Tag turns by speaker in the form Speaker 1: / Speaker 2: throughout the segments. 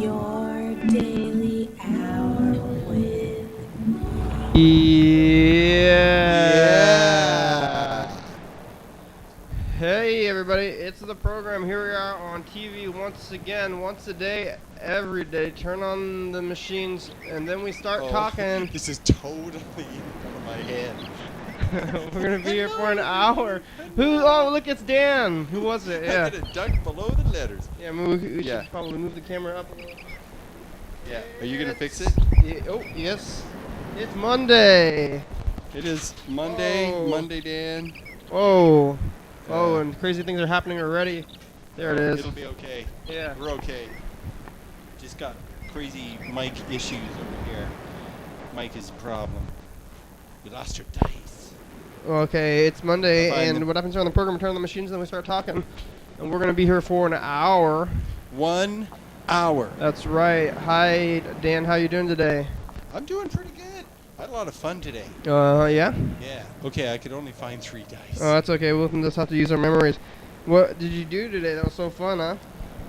Speaker 1: Your daily hour with
Speaker 2: Yeah. Hey everybody, it's the program. Here we are on TV once again, once a day, every day. Turn on the machines and then we start talking.
Speaker 3: This is totally in front of my head.
Speaker 2: We're gonna be here for an hour. Oh, look, it's Dan. Who was it? Yeah.
Speaker 3: I'm gonna duck below the letters.
Speaker 2: Yeah, we should probably move the camera up a little.
Speaker 3: Yeah. Are you gonna fix it?
Speaker 2: Yeah, oh, yes. It's Monday.
Speaker 3: It is Monday.
Speaker 2: Oh.
Speaker 3: Monday, Dan.
Speaker 2: Oh. Oh, and crazy things are happening already. There it is.
Speaker 3: It'll be okay.
Speaker 2: Yeah.
Speaker 3: We're okay. Just got crazy mic issues over here. Mic is a problem. We lost our dice.
Speaker 2: Okay, it's Monday,
Speaker 3: I'll find
Speaker 2: and
Speaker 3: them.
Speaker 2: what happens here on the program, we turn on the machines, and then we start talking. And we're going to be here for an hour.
Speaker 3: 1 hour.
Speaker 2: That's right. Hi, Dan. How you doing today?
Speaker 3: I'm doing pretty good. I had a lot of fun today.
Speaker 2: Yeah?
Speaker 3: Yeah. Okay, I could only find 3 dice.
Speaker 2: Oh, that's okay. We'll just have to use our memories. What did you do today? That was so fun, huh?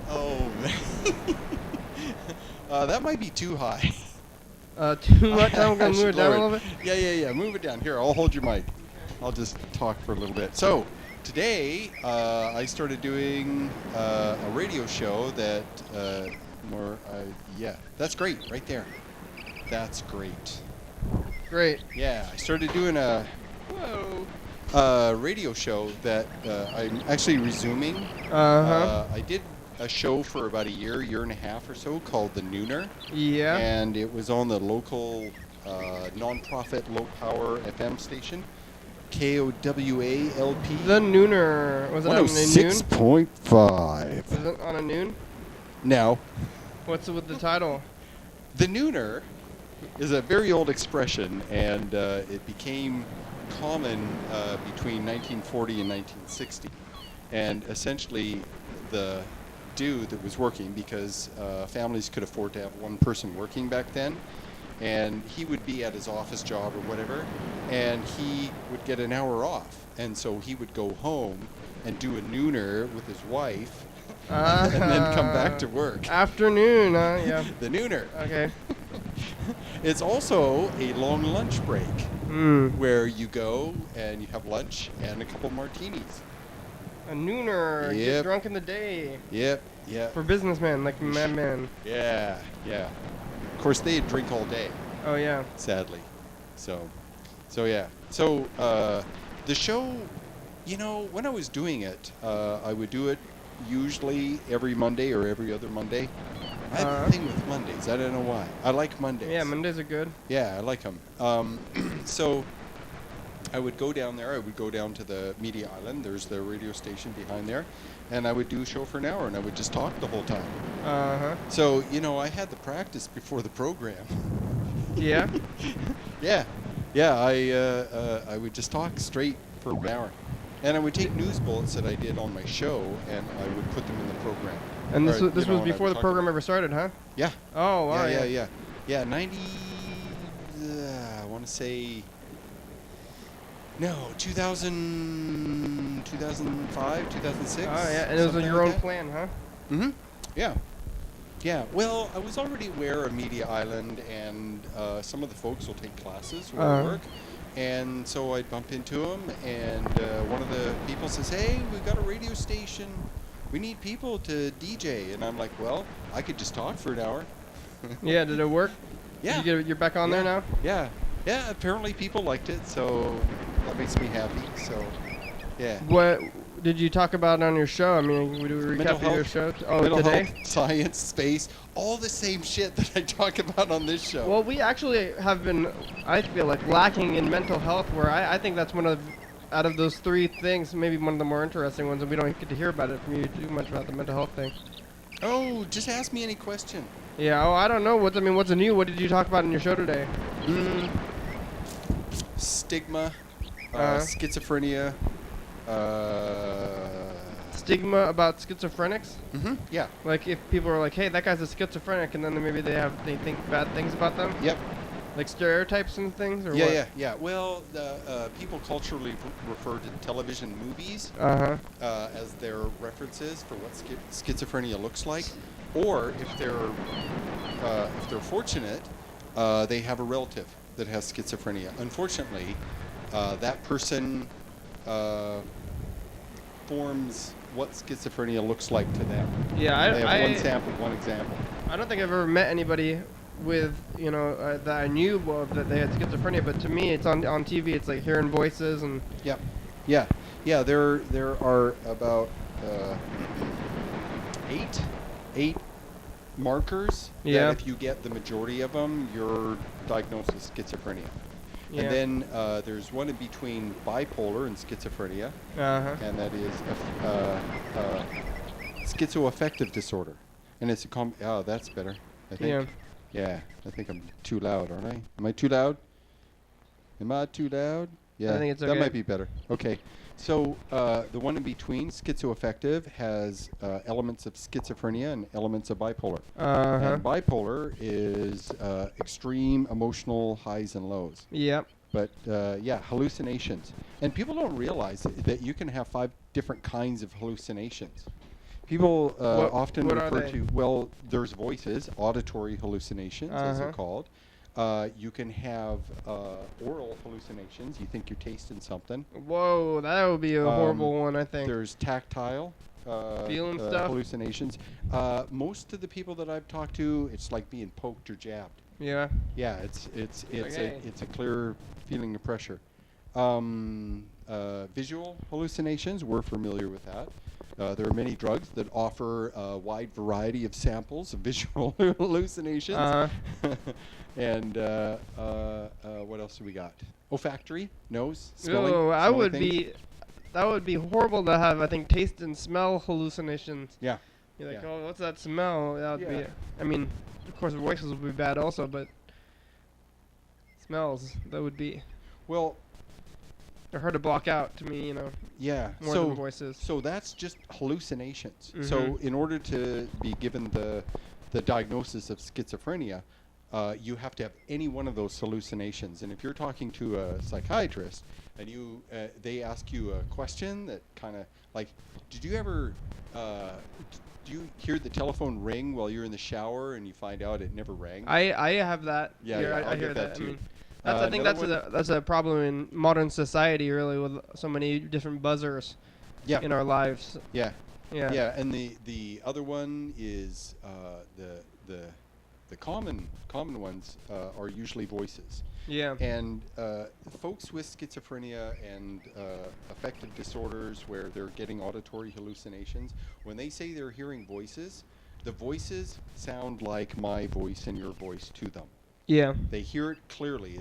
Speaker 3: Oh. That might be too high.
Speaker 2: Too much? I'm going to move it down a little bit?
Speaker 3: Yeah. Move it down. Here, I'll hold your mic. I'll just talk for a little bit. So, today, I started doing a radio show that, yeah, that's great, right there. That's great.
Speaker 2: Great.
Speaker 3: Yeah, I started doing a radio show that I'm actually resuming. I did a show for about a year and a half or so called The Nooner.
Speaker 2: Yeah.
Speaker 3: And it was on the local non-profit low-power FM station, KOWA-LP.
Speaker 2: The Nooner. Was it on a noon?
Speaker 3: 106.5.
Speaker 2: Was it on a noon?
Speaker 3: Now,
Speaker 2: What's with the title?
Speaker 3: The Nooner is a very old expression, and it became common between 1940 and 1960. And essentially, the dude that was working, because families could afford to have one person working back then, and he would be at his office job or whatever, and he would get an hour off. And so he would go home and do a nooner with his wife, and then come back to work.
Speaker 2: Afternoon, yeah.
Speaker 3: The Nooner.
Speaker 2: Okay.
Speaker 3: It's also a long lunch break where you go and you have lunch and a couple martinis.
Speaker 2: A nooner. Get
Speaker 3: Yep.
Speaker 2: drunk in the day.
Speaker 3: Yep.
Speaker 2: For businessmen, like madmen.
Speaker 3: Yeah. Of course, they drink all day,
Speaker 2: Oh, yeah.
Speaker 3: sadly. So yeah. So the show, when I was doing it, I would do it usually every Monday or every other Monday. I have a thing with Mondays. I don't know why. I like Mondays.
Speaker 2: Yeah, Mondays are good.
Speaker 3: Yeah, I like them. So I would go down there. I would go down to the media island. There's the radio station behind there. And I would do a show for an hour, and I would just talk the whole time. So, I had the practice before the program.
Speaker 2: Yeah?
Speaker 3: Yeah, I would just talk straight for an hour. And I would take news bullets that I did on my show, and I would put them in the program.
Speaker 2: And this
Speaker 3: Or,
Speaker 2: was
Speaker 3: and I
Speaker 2: before
Speaker 3: would
Speaker 2: the
Speaker 3: talk
Speaker 2: program
Speaker 3: about-
Speaker 2: ever started, huh?
Speaker 3: Yeah.
Speaker 2: Oh, wow.
Speaker 3: Yeah, 90, I want to say, no, 2005, 2006.
Speaker 2: Oh, yeah. And it was
Speaker 3: something
Speaker 2: your
Speaker 3: like
Speaker 2: own
Speaker 3: that.
Speaker 2: plan, huh?
Speaker 3: Mm-hmm. Yeah. Well, I was already aware of Media Island, and some of the folks will take classes where I work. And so I'd bump into them, and one of the people says, "Hey, we've got a radio station. We need people to DJ." And I'm like, "Well, I could just talk for an hour."
Speaker 2: Yeah, did it work?
Speaker 3: Yeah.
Speaker 2: You're back on there now?
Speaker 3: Yeah. Apparently people liked it, so that makes me happy. So, yeah.
Speaker 2: What did you talk about on your show? I mean, we do a
Speaker 3: Mental
Speaker 2: recap of your
Speaker 3: health.
Speaker 2: show. Oh,
Speaker 3: Mental
Speaker 2: today?
Speaker 3: health, science, space, all the same shit that I talk about on this show.
Speaker 2: Well, we actually have been, I feel like, lacking in mental health, where I think that's one of, out of those 3 things, maybe one of the more interesting ones, and we don't get to hear about it from you too much about the mental health thing.
Speaker 3: Oh, just ask me any question.
Speaker 2: Yeah, I don't know. What's new? What did you talk about in your show today?
Speaker 3: Stigma, schizophrenia,
Speaker 2: Stigma about schizophrenics?
Speaker 3: yeah.
Speaker 2: Like if people are like, hey, that guy's a schizophrenic, and then maybe they think bad things about them?
Speaker 3: Yep.
Speaker 2: Like stereotypes and things, or
Speaker 3: Yeah,
Speaker 2: what?
Speaker 3: yeah. Well, people culturally refer to television movies
Speaker 2: Uh
Speaker 3: as their references for what schizophrenia looks like, or if they're fortunate, they have a relative that has schizophrenia. Unfortunately, that person forms what schizophrenia looks like to them.
Speaker 2: Yeah,
Speaker 3: They have one example.
Speaker 2: I don't think I've ever met anybody with, that I knew of that they had schizophrenia. But to me, it's on TV. It's like hearing voices and.
Speaker 3: Yeah, yeah, yeah. There are about eight markers
Speaker 2: Yeah.
Speaker 3: that if you get the majority of them, you're diagnosed with schizophrenia.
Speaker 2: Yeah.
Speaker 3: And then there's one in between bipolar and schizophrenia, and that is schizoaffective disorder. And it's oh, that's better, I think.
Speaker 2: Yeah.
Speaker 3: Yeah, I think I'm too loud, aren't I? Am I too loud? Am I too loud? Yeah,
Speaker 2: I think it's
Speaker 3: that
Speaker 2: okay.
Speaker 3: might be better. Okay, so the one in between, schizoaffective, has elements of schizophrenia and elements of bipolar. And bipolar is extreme emotional highs and lows.
Speaker 2: Yep.
Speaker 3: But yeah, hallucinations. And people don't realize that you can have 5 different kinds of hallucinations. People often
Speaker 2: what are
Speaker 3: refer
Speaker 2: they?
Speaker 3: to, well, there's voices, auditory hallucinations, as they're
Speaker 2: Uh-huh.
Speaker 3: called. You can have oral hallucinations. You think you're tasting something.
Speaker 2: Whoa, that would be a horrible one, I think.
Speaker 3: There's tactile
Speaker 2: Feeling stuff?
Speaker 3: hallucinations. Most of the people that I've talked to, it's like being poked or jabbed.
Speaker 2: Yeah.
Speaker 3: Yeah, it's
Speaker 2: Okay.
Speaker 3: a clear feeling of pressure. Visual hallucinations, we're familiar with that. There are many drugs that offer a wide variety of samples of visual hallucinations. And what else do we got? Olfactory, nose, smelling.
Speaker 2: Oh,
Speaker 3: smelling things.
Speaker 2: that would be horrible to have. I think taste and smell hallucinations.
Speaker 3: Yeah.
Speaker 2: You're like,
Speaker 3: Yeah.
Speaker 2: oh, what's that smell? That would
Speaker 3: Yeah.
Speaker 2: be. I mean, of course, voices would be bad also, but smells that would be.
Speaker 3: Well,
Speaker 2: They're hard to block out to me,
Speaker 3: yeah.
Speaker 2: more than voices.
Speaker 3: So that's just hallucinations.
Speaker 2: Mhm.
Speaker 3: So in order to be given the diagnosis of schizophrenia, you have to have any one of those hallucinations. And if you're talking to a psychiatrist and they ask you a question that kind of like, did you ever do you hear the telephone ring while you're in the shower and you find out it never rang?
Speaker 2: I have that.
Speaker 3: Yeah,
Speaker 2: here.
Speaker 3: yeah,
Speaker 2: I
Speaker 3: I'll
Speaker 2: hear
Speaker 3: get that
Speaker 2: I
Speaker 3: too.
Speaker 2: mean, I think
Speaker 3: Another
Speaker 2: that's a problem in modern society, really, with so many different buzzers
Speaker 3: Yeah.
Speaker 2: in our lives.
Speaker 3: Yeah.
Speaker 2: Yeah.
Speaker 3: Yeah, and the other one is the common ones are usually voices.
Speaker 2: Yeah.
Speaker 3: And folks with schizophrenia and affective disorders where they're getting auditory hallucinations, when they say they're hearing voices, the voices sound like my voice and your voice to them.
Speaker 2: Yeah.
Speaker 3: They hear it clearly.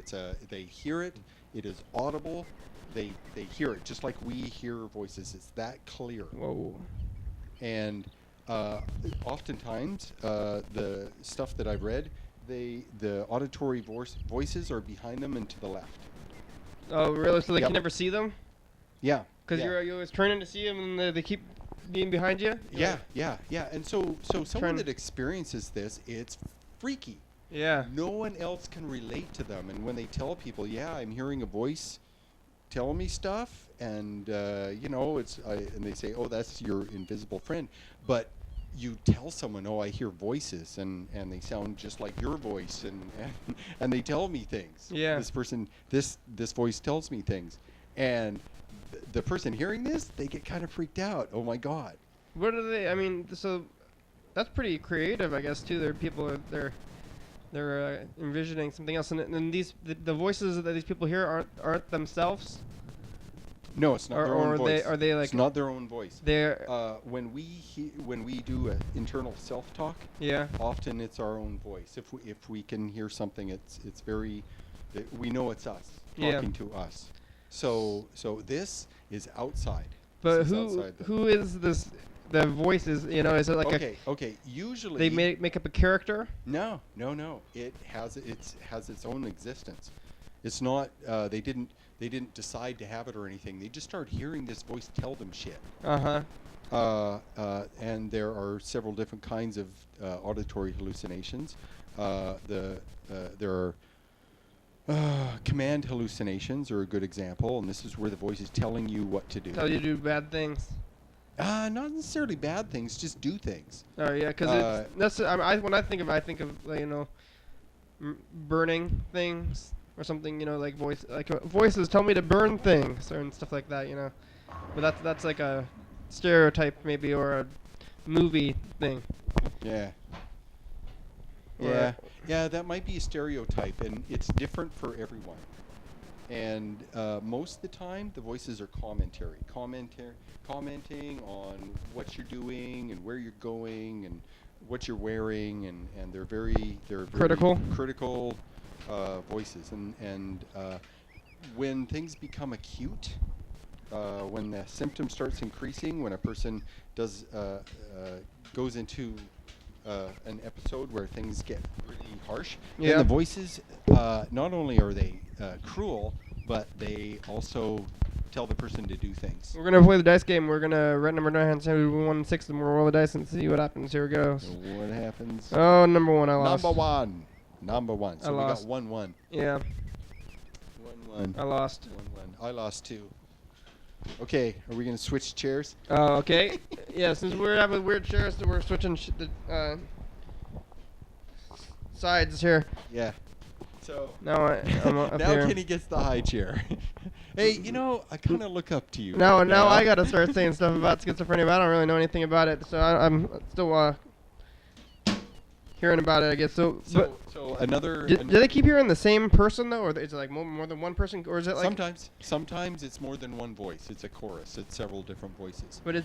Speaker 3: They hear it. It is audible. They hear it just like we hear voices. It's that clear.
Speaker 2: Whoa.
Speaker 3: And oftentimes, the stuff that I've read, the auditory voices are behind them and to the left.
Speaker 2: Oh, really? So they
Speaker 3: Yep.
Speaker 2: can never see them?
Speaker 3: Yeah.
Speaker 2: Because
Speaker 3: yeah.
Speaker 2: you're always turning to see them, and they keep being behind you?
Speaker 3: Yeah, yeah, yeah. And so someone
Speaker 2: Trying-
Speaker 3: that experiences this, it's freaky.
Speaker 2: Yeah.
Speaker 3: No one else can relate to them. And when they tell people, yeah, I'm hearing a voice telling me stuff, and and they say, oh, that's your invisible friend. But you tell someone, oh, I hear voices, and they sound just like your voice, and they tell me things.
Speaker 2: Yeah.
Speaker 3: This person, this voice tells me things, and the person hearing this, they get kind of freaked out. Oh my God.
Speaker 2: What are they? I mean, so that's pretty creative, I guess, too. There are people they're envisioning something else, and the voices that these people hear aren't themselves.
Speaker 3: No, it's not their own voice.
Speaker 2: Are they like?
Speaker 3: It's not their own voice.
Speaker 2: They're
Speaker 3: When we do an internal self-talk,
Speaker 2: yeah.
Speaker 3: often it's our own voice. If we can hear something, it's very, we know it's us
Speaker 2: Yeah.
Speaker 3: talking to us. So this is outside.
Speaker 2: But
Speaker 3: This is outside
Speaker 2: who is this? The voice is is it like
Speaker 3: okay. Usually
Speaker 2: they make up a character?
Speaker 3: No. It has its own existence. It's not. They didn't decide to have it or anything. They just start hearing this voice tell them shit. And there are several different kinds of auditory hallucinations. There are Command hallucinations are a good example, and this is where the voice is telling you what to do.
Speaker 2: Tell you to do bad things.
Speaker 3: Not necessarily bad things, just do things.
Speaker 2: Oh yeah, because when I think of like, burning things or something, like voices tell me to burn things and stuff like that, But that's like a stereotype maybe, or a movie thing.
Speaker 3: Yeah.
Speaker 2: Or
Speaker 3: Yeah, that might be a stereotype, and it's different for everyone. And most of the time, the voices are commenting on what you're doing and where you're going and what you're wearing, and they're very
Speaker 2: Critical
Speaker 3: voices. And when things become acute, when the symptom starts increasing, when a person goes into an episode where things get really harsh, then the voices, not only are they cruel, but they also tell the person to do things.
Speaker 2: We're gonna play the dice game. We're gonna write number 9 and 7, 1 and 6, and we'll roll the dice and see what happens. Here it goes.
Speaker 3: What happens?
Speaker 2: Oh, number 1, I lost.
Speaker 3: Number one. So we got 1-1.
Speaker 2: Yeah.
Speaker 3: 1-1.
Speaker 2: I lost.
Speaker 3: 1-1. I lost 2. Okay, are we gonna switch chairs?
Speaker 2: Oh, okay. Yeah, since we're having weird chairs, so we're switching the sides here.
Speaker 3: Yeah. So
Speaker 2: Now I'm up
Speaker 3: now
Speaker 2: here.
Speaker 3: Kenny gets the high chair. Hey, I kind of look up to you.
Speaker 2: Now I gotta start saying stuff about schizophrenia, but I don't really know anything about it, so I'm still hearing about it, I guess. So
Speaker 3: another.
Speaker 2: Do they keep hearing the same person though, or is it like more than one person, or is it like
Speaker 3: sometimes it's more than one voice. It's a chorus. It's several different voices.
Speaker 2: But do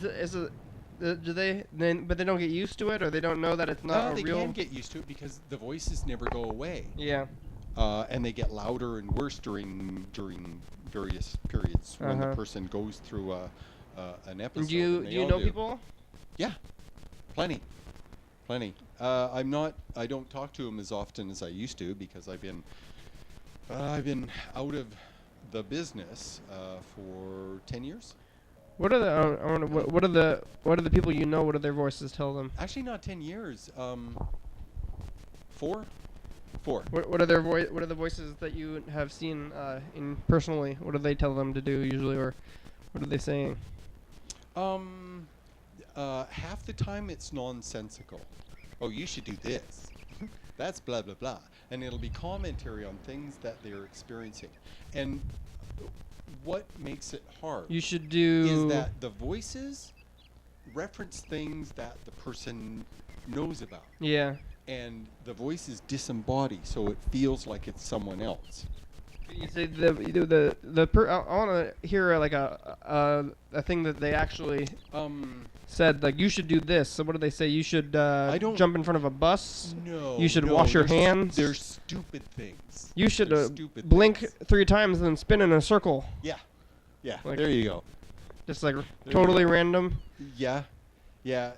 Speaker 2: they but they don't get used to it, or they don't know that it's not a
Speaker 3: they
Speaker 2: real?
Speaker 3: can get used to it because the voices never go away.
Speaker 2: Yeah.
Speaker 3: And they get louder and worse during various periods when the person goes through an episode.
Speaker 2: Do you know people?
Speaker 3: Yeah, plenty. I don't talk to them as often as I used to because I've been out of the business for 10 years.
Speaker 2: What are the people you know? What do their voices tell them?
Speaker 3: Actually, not 10 years. 4.
Speaker 2: What are the voices that you have seen in personally? What do they tell them to do usually, or what are they saying?
Speaker 3: Half the time it's nonsensical. Oh, you should do this. That's blah blah blah, and it'll be commentary on things that they're experiencing. And what makes it hard?
Speaker 2: You should do
Speaker 3: is that the voices reference things that the person knows about.
Speaker 2: Yeah.
Speaker 3: And the voices disembody, so it feels like it's someone else.
Speaker 2: You say I want to hear like a thing that they actually said, like you should do this. So what do they say? You should jump in front of a bus.
Speaker 3: No.
Speaker 2: You should wash your hands.
Speaker 3: They're stupid things.
Speaker 2: You should blink 3 times and then spin in a circle.
Speaker 3: Yeah.
Speaker 2: Like,
Speaker 3: there you go.
Speaker 2: Just like totally random.
Speaker 3: Yeah.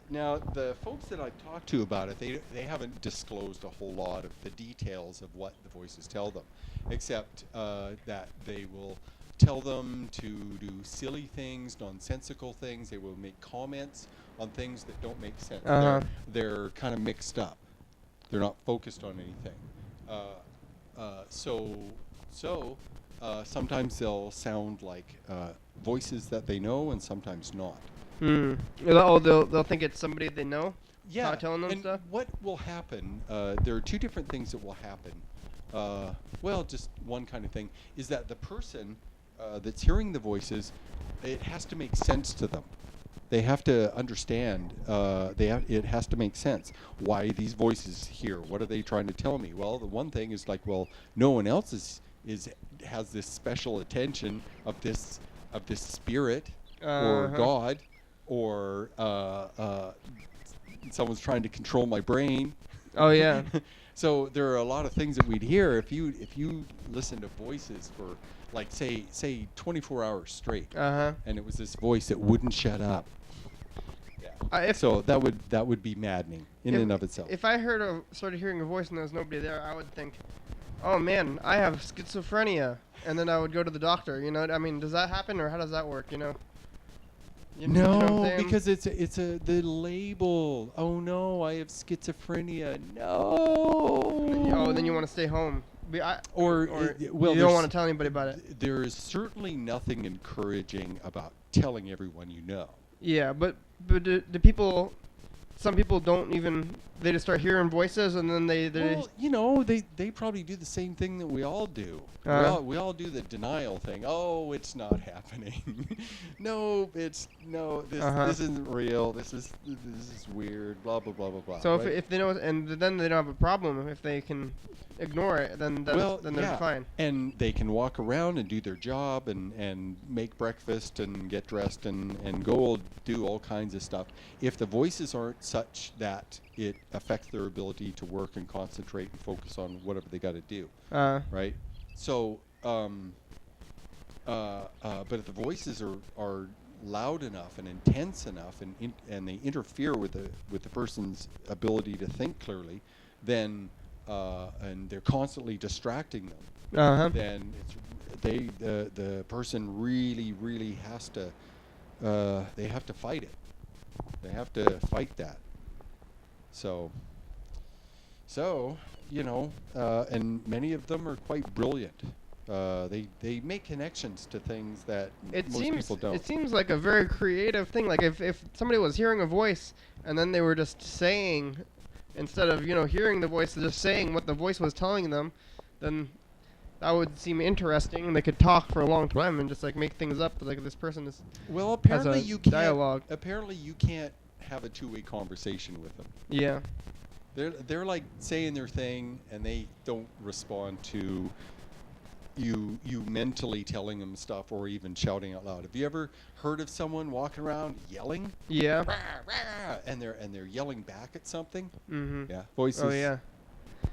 Speaker 3: Now the folks that I've talked to about it, they haven't disclosed a whole lot of the details of what the voices tell them, except that they will tell them to do silly things, nonsensical things. They will make comments on things that don't make sense. They're kind of mixed up. They're not focused on anything. Sometimes they'll sound like voices that they know, and sometimes not.
Speaker 2: Oh, they'll think it's somebody they know.
Speaker 3: Yeah.
Speaker 2: Telling them
Speaker 3: and
Speaker 2: stuff.
Speaker 3: What will happen? There are 2 different things that will happen. Just one kind of thing is that the person that's hearing the voices, it has to make sense to them. They have to understand. It has to make sense. Why these voices here? What are they trying to tell me? Well, the one thing is like, no one else has this special attention of this spirit or God. Or someone's trying to control my brain.
Speaker 2: Oh yeah.
Speaker 3: So there are a lot of things that we'd hear if you listen to voices for like say 24 hours straight. And it was this voice that wouldn't shut up. Yeah. So that would be maddening in and of itself.
Speaker 2: If I started hearing a voice and there was nobody there, I would think, oh man, I have schizophrenia, and then I would go to the doctor. I mean, does that happen, or how does that work?
Speaker 3: No, because it's the label. Oh no, I have schizophrenia. No.
Speaker 2: Then you want to stay home.
Speaker 3: Or, well,
Speaker 2: you don't want to tell anybody about it.
Speaker 3: There is certainly nothing encouraging about telling everyone you know.
Speaker 2: Yeah, but do people? Some people don't even. They just start hearing voices, and then they.
Speaker 3: Well, you know, they probably do the same thing that we all do. We all do the denial thing. Oh, it's not happening. This isn't real. This is weird. Blah blah blah blah blah.
Speaker 2: So
Speaker 3: right?
Speaker 2: if they know, and then they don't have a problem if they can ignore it, then they're fine.
Speaker 3: And they can walk around and do their job and make breakfast and get dressed and go do all kinds of stuff. If the voices aren't such that it affects their ability to work and concentrate and focus on whatever they got to do, right? So, but if the voices are loud enough and intense enough and they interfere with the person's ability to think clearly, then and they're constantly distracting them, then the person really has to they have to fight it. They have to fight that. So you know, and many of them are quite brilliant. They make connections to things that most people don't.
Speaker 2: It seems like a very creative thing. Like if somebody was hearing a voice and then they were just saying, instead of hearing the voice, just saying what the voice was telling them, then that would seem interesting. They could talk for a long time and just like make things up. Like this person is.
Speaker 3: Well, apparently
Speaker 2: has a
Speaker 3: you can't.
Speaker 2: dialogue.
Speaker 3: Apparently you can't have a two-way conversation with them.
Speaker 2: Yeah.
Speaker 3: They're like saying their thing and they don't respond to you mentally telling them stuff or even shouting out loud. Have you ever heard of someone walking around yelling?
Speaker 2: Yeah.
Speaker 3: Rah, rah, and they're yelling back at something?
Speaker 2: Mm-hmm.
Speaker 3: Yeah. Voices.
Speaker 2: Oh yeah.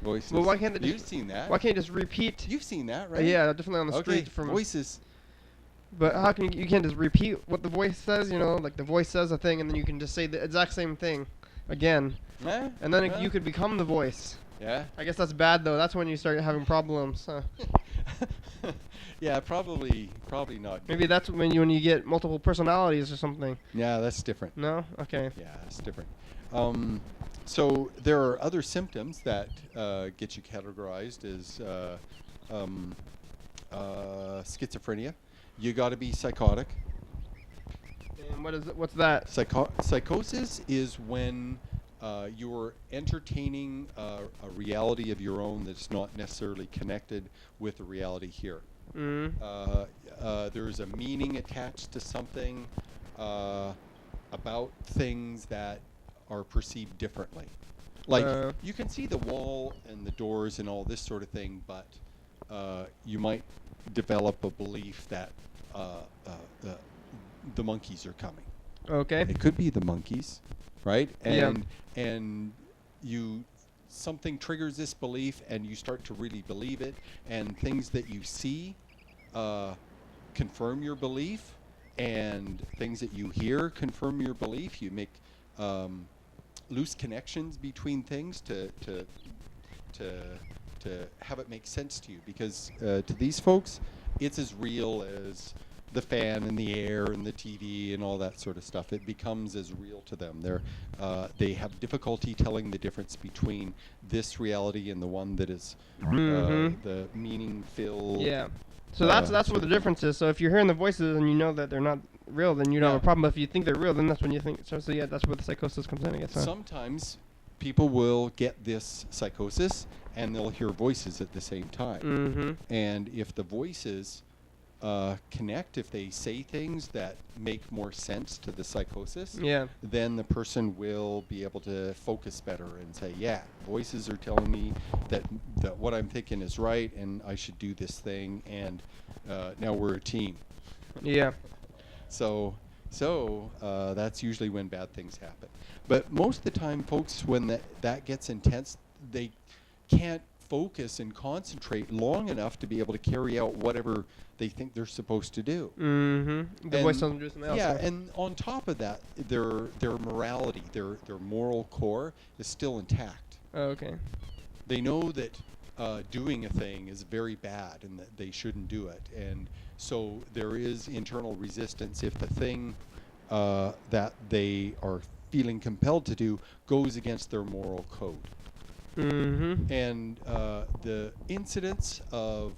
Speaker 3: Voices.
Speaker 2: Well, why can't they
Speaker 3: You've seen that.
Speaker 2: Why can't you just repeat?
Speaker 3: You've seen that, right?
Speaker 2: Yeah, definitely on the
Speaker 3: Okay.
Speaker 2: street from
Speaker 3: Voices.
Speaker 2: But how can you can't just repeat what the voice says? Like the voice says a thing, and then you can just say the exact same thing again, and then you could become the voice.
Speaker 3: Yeah.
Speaker 2: I guess that's bad though. That's when you start having problems.
Speaker 3: Yeah, probably not.
Speaker 2: Maybe that's when you get multiple personalities or something.
Speaker 3: Yeah, that's different.
Speaker 2: No? Okay.
Speaker 3: Yeah, that's different. So there are other symptoms that get you categorized as schizophrenia. You got to be psychotic.
Speaker 2: And what's that?
Speaker 3: Psychosis is when you're entertaining a reality of your own that's not necessarily connected with the reality here. There's a meaning attached to something about things that are perceived differently. Like you can see the wall and the doors and all this sort of thing, but you might develop a belief that the monkeys are coming.
Speaker 2: Okay.
Speaker 3: It could be the monkeys, right? And something triggers this belief, and you start to really believe it, and things that you see confirm your belief, and things that you hear confirm your belief. You make loose connections between things to have it make sense to you, because to these folks, it's as real as the fan and the air and the TV and all that sort of stuff. It becomes as real to them. They have difficulty telling the difference between this reality and the one that is the meaning-filled.
Speaker 2: Yeah. So that's what the difference is. So if you're hearing the voices and you know that they're not real, then you don't have a problem. But if you think they're real, then that's when you think. So yeah, that's where the psychosis comes in, I guess.
Speaker 3: Sometimes people will get this psychosis and they'll hear voices at the same time. And if the voices connect, if they say things that make more sense to the psychosis, then the person will be able to focus better and say, yeah, voices are telling me that what I'm thinking is right and I should do this thing, and now we're a team.
Speaker 2: Yeah.
Speaker 3: So that's usually when bad things happen. But most of the time, folks, when that gets intense, they can't focus and concentrate long enough to be able to carry out whatever they think they're supposed to do.
Speaker 2: The voice doesn't do something else.
Speaker 3: Yeah, and on top of that, their morality, their moral core is still intact.
Speaker 2: Oh, okay.
Speaker 3: They know that doing a thing is very bad and that they shouldn't do it, and so there is internal resistance if the thing that they are feeling compelled to do goes against their moral code.
Speaker 2: Mm-hmm.
Speaker 3: And the incidence of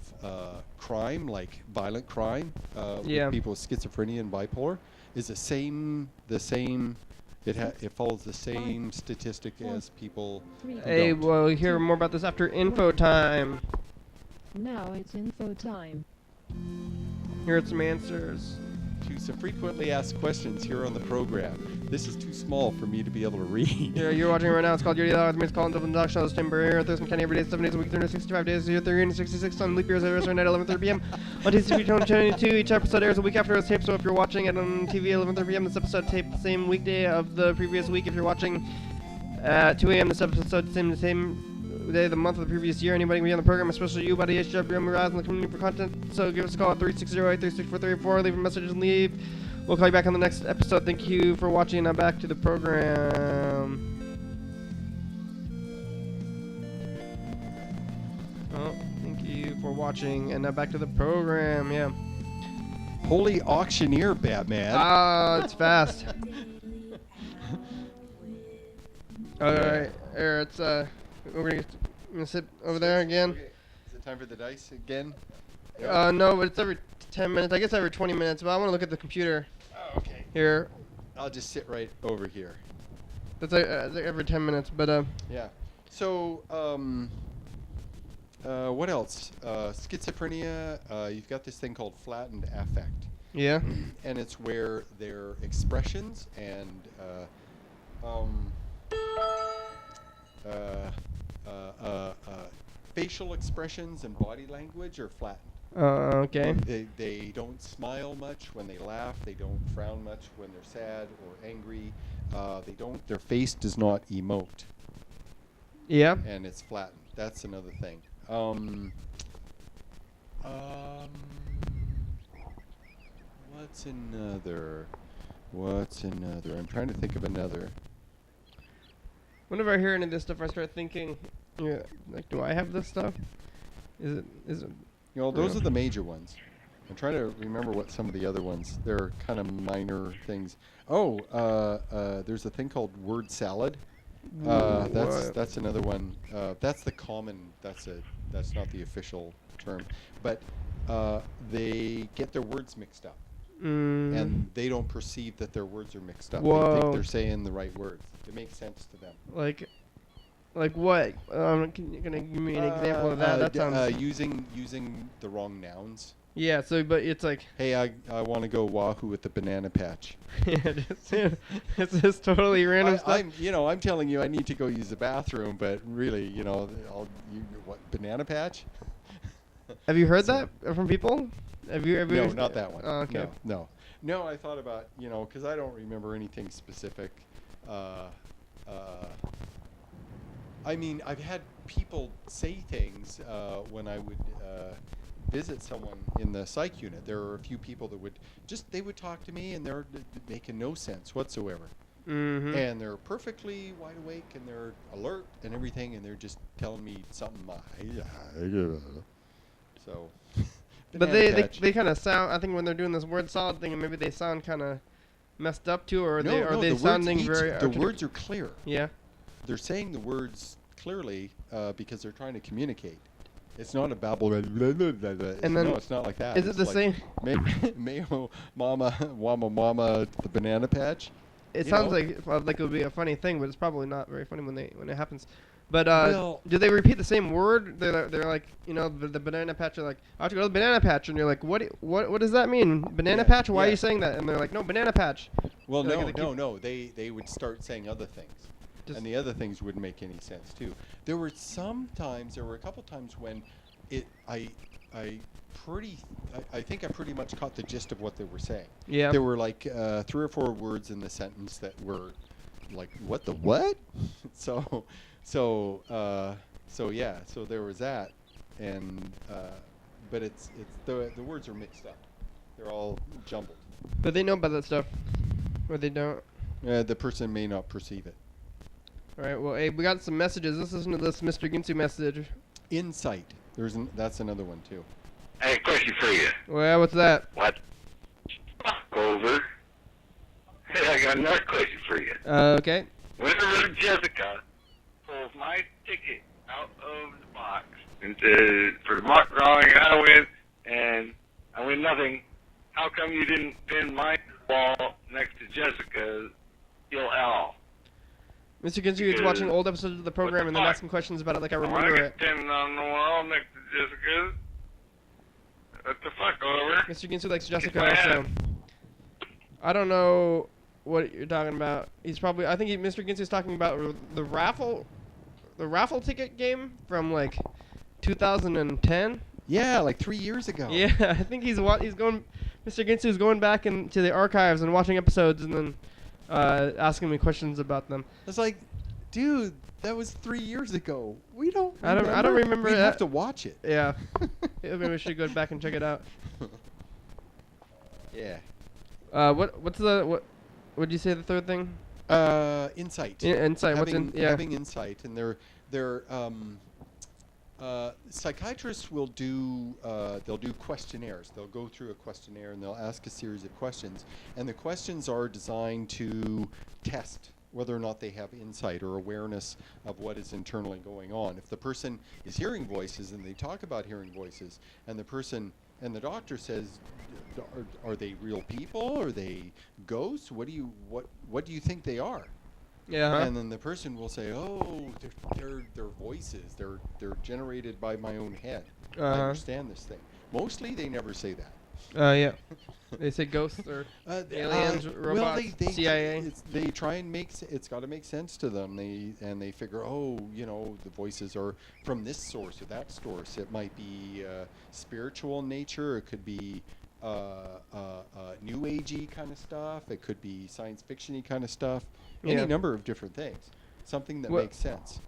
Speaker 3: crime, like violent crime, with people with schizophrenia and bipolar, is the same. It follows the same statistic as people who
Speaker 2: Hey,
Speaker 3: don't.
Speaker 2: we'll hear more about this after info time.
Speaker 4: Now it's info time.
Speaker 2: Here are some answers.
Speaker 3: To some frequently asked questions here on the program. This is too small for me to be able to read.
Speaker 2: Yeah, you're watching right now. It's called YDHWM. It's called Dublin Doc Show. It's Tim Burr here. Thurston County every day, 7 days a week, 365 days a year, 366 on leap years. Every night, 11:30 p.m. on TCTV 22. Each episode airs a week after it's taped. So if you're watching it on TV at 11:30 p.m., this episode taped the same weekday of the previous week. If you're watching at 2 a.m., this episode the same day of the month of the previous year. Anybody can be on the program, especially you, YDHWM. We're out in the community for content. So give us a call at 360-836-4334. Leave a message and leave. We'll call you back on the next episode. Thank you for watching. Now back to the program. Oh, thank you for watching. And now back to the program. Yeah.
Speaker 3: Holy auctioneer, Batman.
Speaker 2: Ah, it's fast. All right. Here, it's we're gonna sit over there again.
Speaker 3: Okay. Is it time for the dice again?
Speaker 2: No, but it's every 10 minutes. I guess every 20 minutes. But I want to look at the computer.
Speaker 3: Oh, okay.
Speaker 2: Here.
Speaker 3: I'll just sit right over here.
Speaker 2: That's every 10 minutes. But
Speaker 3: Yeah. So, what else? Schizophrenia. You've got this thing called flattened affect,
Speaker 2: yeah.
Speaker 3: and it's where their expressions and facial expressions and body language are flattened.
Speaker 2: Okay.
Speaker 3: They don't smile much when they laugh. They don't frown much when they're sad or angry. Their face does not emote.
Speaker 2: Yeah.
Speaker 3: And it's flattened. That's another thing. What's another? I'm trying to think of another.
Speaker 2: Whenever I hear any of this stuff, I start thinking, yeah, like, do I have this stuff? Is it?
Speaker 3: You know, those are the major ones. I'm trying to remember what some of the other ones. They're kind of minor things. Oh, there's a thing called word salad. That's another one. That's the common. That's not the official term, but they get their words mixed up, and they don't perceive that their words are mixed up.
Speaker 2: Whoa.
Speaker 3: They think they're saying the right words. It makes sense to them.
Speaker 2: Like what? Can you give me an example of that? That sounds.
Speaker 3: Using the wrong nouns.
Speaker 2: Yeah. So, but it's like.
Speaker 3: Hey, I want to go wahoo with the banana patch.
Speaker 2: It's just totally random stuff.
Speaker 3: I'm telling you, I need to go use the bathroom, but really, what banana patch?
Speaker 2: Have you heard that from people? Have you?
Speaker 3: No, not that one.
Speaker 2: Oh, okay.
Speaker 3: No. I thought about because I don't remember anything specific. I mean, I've had people say things when I would visit someone in the psych unit. There were a few people that would talk to me, and they're making no sense whatsoever.
Speaker 2: Mm-hmm.
Speaker 3: And they're perfectly wide awake, and they're alert and everything, and they're just telling me something. So.
Speaker 2: But they kind of sound. I think when they're doing this word salad thing, maybe they sound kind of messed up too, or they sounding very.
Speaker 3: The words are clear.
Speaker 2: Yeah.
Speaker 3: They're saying the words clearly because they're trying to communicate. It's not a babble. It's not like that.
Speaker 2: Is it the same?
Speaker 3: Mayo, mama, wama, the banana patch.
Speaker 2: It sounds like it would be a funny thing, but it's probably not very funny when it happens. But do they repeat the same word? They're like, the banana patch. They're like, I have to go to the banana patch, and you're like, what does that mean? Banana patch? Why are you saying that? And they're like, no, banana patch.
Speaker 3: Well, no. They would start saying other things. And the other things wouldn't make any sense too. There were a couple times when I think I pretty much caught the gist of what they were saying.
Speaker 2: Yeah.
Speaker 3: There were like 3 or 4 words in the sentence that were like, what the what? So there was that, and but it's the words are mixed up. They're all jumbled.
Speaker 2: But they know about that stuff, or they don't.
Speaker 3: The person may not perceive it.
Speaker 2: All right. Well, hey, we got some messages. Let's listen to this Mr. Ginsu message.
Speaker 3: Insight. That's another one too.
Speaker 5: I have a question for you.
Speaker 2: Well, what's that?
Speaker 5: What? Over. Hey, I got another question for you.
Speaker 2: Okay.
Speaker 5: Whenever Jessica pulls my ticket for mock drawing, and I win, and I win nothing. How come you didn't pin my wall next to Jessica's Kill Al?
Speaker 2: Mr. Ginsu is watching old episodes of the program and then asking questions about it like I remember it.
Speaker 5: I pinned on the wall next to Jessica's. What the fuck, Oliver?
Speaker 2: Mr. Ginsu likes Jessica also. I don't know what you're talking about. He's probably, I think Mr. Ginsu's talking about the raffle ticket game from like 2010.
Speaker 3: Yeah, like 3 years ago.
Speaker 2: Yeah, I think he's going. Mr. Ginsu's going back into the archives and watching episodes and then asking me questions about them.
Speaker 3: It's like, dude, that was 3 years ago. We don't.
Speaker 2: I don't remember
Speaker 3: We
Speaker 2: that.
Speaker 3: have to watch it.
Speaker 2: Yeah, maybe we should go back and check it out.
Speaker 3: Yeah.
Speaker 2: What would you say the third thing?
Speaker 3: Insight.
Speaker 2: Insight.
Speaker 3: Having insight, and they're psychiatrists will do they'll do questionnaires. They'll go through a questionnaire and they'll ask a series of questions, and the questions are designed to test whether or not they have insight or awareness of what is internally going on. If the person is hearing voices and they talk about hearing voices, and the doctor says, are they real people? Are they ghosts? What do you think they are?
Speaker 2: Yeah.
Speaker 3: And then the person will say, "Oh, they're voices. They're generated by my own head. I understand this thing." Mostly, they never say that.
Speaker 2: Yeah. They say ghosts or aliens, robots, CIA.
Speaker 3: They try and it's got to make sense to them. They figure, oh, the voices are from this source or that source. It might be spiritual in nature. It could be new agey kind of stuff. It could be science fiction-y kind of stuff. Any number of different things. Something that makes sense.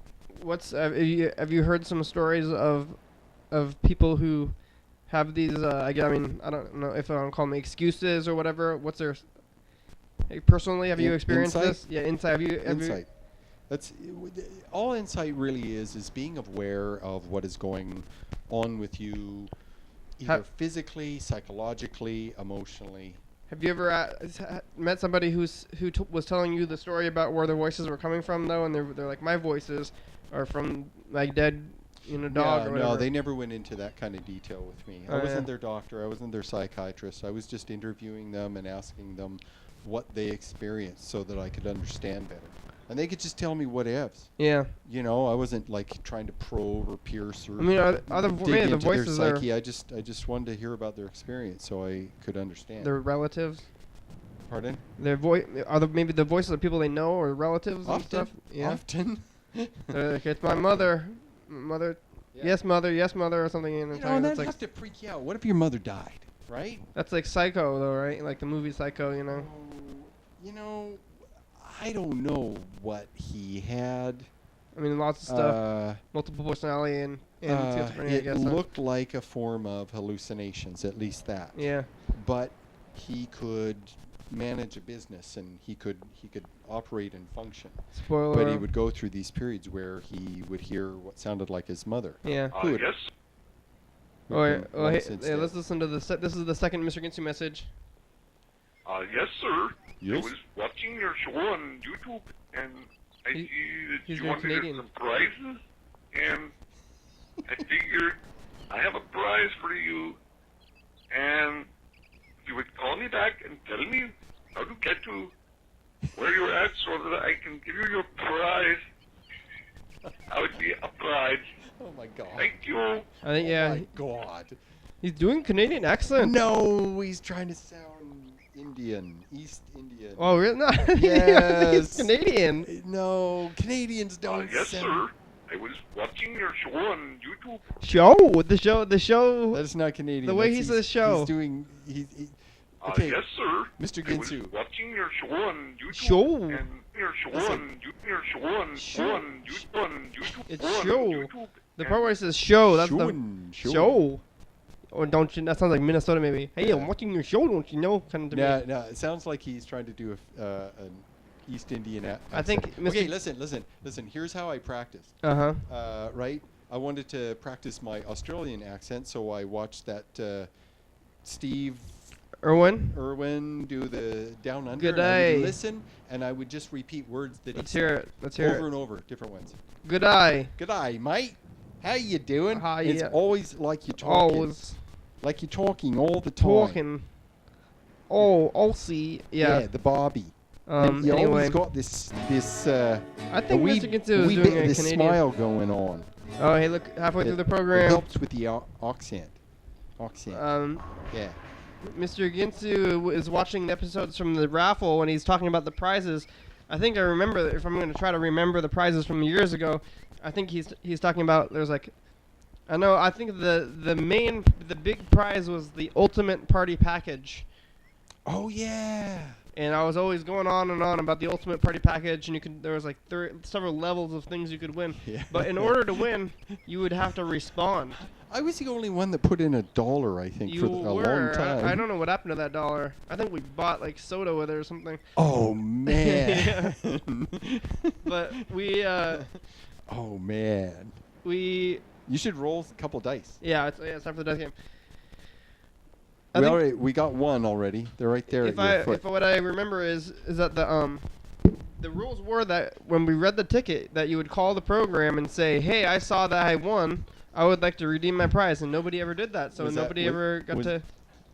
Speaker 2: Have you heard some stories of people who have these? I don't know if I want to call them excuses or whatever. What's their? Personally, have you experienced this? Yeah, insight.
Speaker 3: Insight. That's all. Insight really is being aware of what is going on with you, either physically, psychologically, emotionally.
Speaker 2: Have you ever met somebody who was telling you the story about where their voices were coming from, though, and they're like, my voices are from my dead, dog or whatever?
Speaker 3: No, they never went into that kind of detail with me. I wasn't their doctor. I wasn't their psychiatrist. I was just interviewing them and asking them what they experienced so that I could understand better. And they could just tell me what ifs.
Speaker 2: Yeah.
Speaker 3: I wasn't like trying to probe or pierce or
Speaker 2: dig into
Speaker 3: their psyche. I just wanted to hear about their experience so I could understand.
Speaker 2: Their relatives.
Speaker 3: Pardon?
Speaker 2: Maybe the voices of people they know or relatives and stuff. Yeah.
Speaker 3: Often.
Speaker 2: It's my mother. Mother. Yeah. Yes, mother, or something.
Speaker 3: And that has to freak you out. What if your mother died, right?
Speaker 2: That's like Psycho, though, right? Like the movie Psycho,
Speaker 3: I don't know what he had.
Speaker 2: Lots of stuff. Multiple personality and schizophrenia, I guess.
Speaker 3: It looked like a form of hallucinations, at least that.
Speaker 2: Yeah.
Speaker 3: But he could manage a business and he could operate and function.
Speaker 2: Spoiler.
Speaker 3: But he would go through these periods where he would hear what sounded like his mother.
Speaker 2: Yeah.
Speaker 5: Yes.
Speaker 2: Hey, let's listen to this is the second Mr. Ginsu message.
Speaker 5: Yes, sir.
Speaker 3: Yes?
Speaker 5: I was watching your show on YouTube, and I see that
Speaker 2: he's
Speaker 5: you
Speaker 2: doing
Speaker 5: wanted
Speaker 2: Canadian.
Speaker 5: some prizes, and I figured I have a prize for you, and if you would call me back and tell me how to get to where you're at so that I can give you your prize, I would be obliged.
Speaker 3: Oh my God.
Speaker 5: Thank you.
Speaker 2: I think,
Speaker 3: Oh my God.
Speaker 2: He's doing Canadian accent.
Speaker 3: No, he's trying to sound Indian, East Indian.
Speaker 2: Oh, really? No.
Speaker 3: Yes.
Speaker 2: He's Canadian.
Speaker 3: No, Canadians don't
Speaker 5: Yes,
Speaker 3: sound...
Speaker 5: sir. I was watching your show on YouTube.
Speaker 2: The show.
Speaker 3: That is not Canadian.
Speaker 2: The way he says show.
Speaker 3: He's doing... Okay,
Speaker 5: Yes, sir.
Speaker 3: Mr.
Speaker 5: I was
Speaker 3: Ginsu.
Speaker 5: watching your show on YouTube.
Speaker 2: Show?
Speaker 5: And your show
Speaker 3: Listen.
Speaker 5: on YouTube.
Speaker 2: It's show. The part where it says show, that's the show. Or don't you? That sounds like Minnesota, maybe. Hey, I'm watching your show, don't you know? Kind of.
Speaker 3: No, it sounds like he's trying to do an East Indian accent.
Speaker 2: I think.
Speaker 3: Okay, listen. Here's how I practiced. Right? I wanted to practice my Australian accent, so I watched that Steve Irwin do the Down Under.
Speaker 2: Good
Speaker 3: and I
Speaker 2: day.
Speaker 3: would listen, and I would just repeat words that
Speaker 2: Let's
Speaker 3: he
Speaker 2: hear
Speaker 3: said
Speaker 2: it. Let's hear
Speaker 3: over
Speaker 2: it.
Speaker 3: and over, different ones.
Speaker 2: Good eye.
Speaker 3: Good day, mate. How you doing?
Speaker 2: Hi,
Speaker 3: It's
Speaker 2: yeah.
Speaker 3: always like you're talking.
Speaker 2: Always
Speaker 3: Like you're talking all the time.
Speaker 2: talking. Oh, I'll see. Yeah.
Speaker 3: The Bobby. And you
Speaker 2: Anyway.
Speaker 3: always got this
Speaker 2: I think
Speaker 3: wee,
Speaker 2: Mr. Ginsu is
Speaker 3: wee
Speaker 2: doing
Speaker 3: bit
Speaker 2: a
Speaker 3: of this
Speaker 2: Canadian.
Speaker 3: smile going on.
Speaker 2: Oh, hey, look, halfway through the
Speaker 3: It
Speaker 2: program.
Speaker 3: helps with the accent. Yeah.
Speaker 2: Mr. Ginsu is watching the episodes from the raffle when he's talking about the prizes. I think I remember, if I'm going to try to remember the prizes from years ago, I think he's talking about, there's like, I think the big prize was the ultimate party package.
Speaker 3: Oh, yeah.
Speaker 2: And I was always going on and on about the ultimate party package, and there was like several levels of things you could win.
Speaker 3: Yeah.
Speaker 2: But in order to win, you would have to respond.
Speaker 3: I was the only one that put in $1, I think,
Speaker 2: You
Speaker 3: for a long time.
Speaker 2: I don't know what happened to that $1. I think we bought like soda with it or something.
Speaker 3: Oh, man.
Speaker 2: But we.
Speaker 3: Oh, man.
Speaker 2: We.
Speaker 3: You should roll a couple dice.
Speaker 2: Yeah, it's time for the dice game.
Speaker 3: We got one already. They're right there at your foot.
Speaker 2: If what I remember is that the rules were that when we read the ticket that you would call the program and say, "Hey, I saw that I won. I would like to redeem my prize," and nobody ever did that. So nobody ever got to.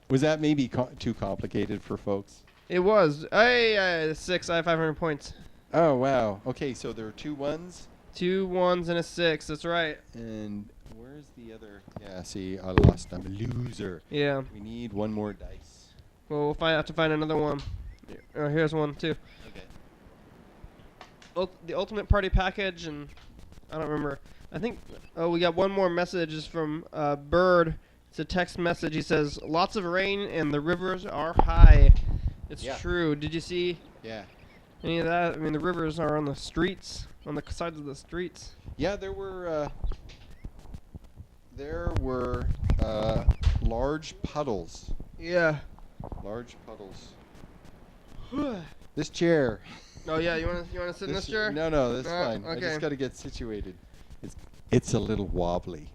Speaker 3: Was that maybe too complicated for folks?
Speaker 2: It was. Hey, 6. I have 500 points.
Speaker 3: Oh wow. Okay, so there are 2 1s.
Speaker 2: 2 1s and a 6. That's right.
Speaker 3: And where's the other? Yeah. See, I lost. I'm a loser.
Speaker 2: Yeah.
Speaker 3: We need one more dice.
Speaker 2: Well, we'll have to find another one. Here's one too.
Speaker 3: Okay.
Speaker 2: The ultimate party package, and I don't remember. I think we got one more message. Is from Bird. It's a text message. He says, "Lots of rain and the rivers are high." It's true. Did you see any of that? I mean, the rivers are on the streets, on the sides of the streets.
Speaker 3: Yeah, there were large puddles.
Speaker 2: Yeah.
Speaker 3: Large puddles. This chair.
Speaker 2: Oh yeah, you wanna sit in this chair?
Speaker 3: No, that's fine.
Speaker 2: Okay.
Speaker 3: I just got to get situated. It's a little wobbly.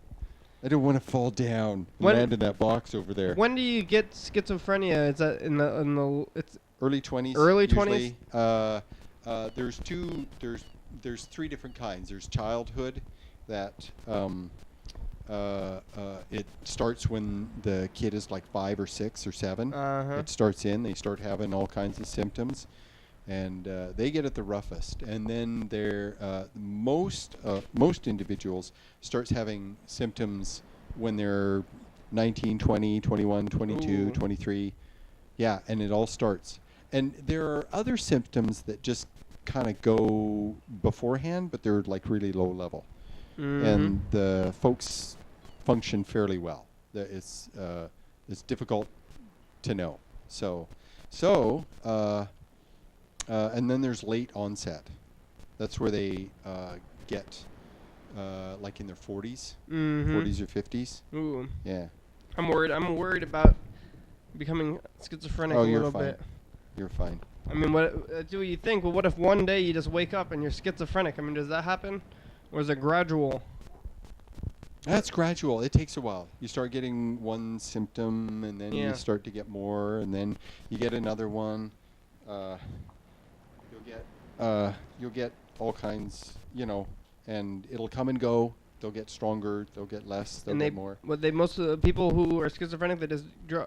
Speaker 3: I don't want to fall down and land in that box over there.
Speaker 2: When do you get schizophrenia? Is that in the it's
Speaker 3: early 20s?
Speaker 2: Early 20s?
Speaker 3: There's 3 different kinds. There's childhood that it starts when the kid is like 5 or 6 or 7. It starts they start having all kinds of symptoms, and they get it the roughest. And then most individuals starts having symptoms when they're 19, 20, 21, 22,
Speaker 2: Ooh.
Speaker 3: 23. Yeah, and it all starts. And there are other symptoms that just kind of go beforehand, but they're like really low level.
Speaker 2: Mm-hmm.
Speaker 3: And the folks function fairly well. It's difficult to know. And then there's late onset. That's where they get like in their 40s, 40s or 50s.
Speaker 2: Ooh.
Speaker 3: Yeah.
Speaker 2: I'm worried about becoming schizophrenic a little bit.
Speaker 3: You're fine.
Speaker 2: I mean, what do you think? Well, what if one day you just wake up and you're schizophrenic? I mean, does that happen, or is it gradual?
Speaker 3: That's gradual. It takes a while. You start getting one symptom, and then
Speaker 2: Yeah.
Speaker 3: you start to get more, and then you get another one. You'll get all kinds, and it'll come and go. They'll get stronger. They'll get less. They'll get more.
Speaker 2: Most of the people who are schizophrenic, they just do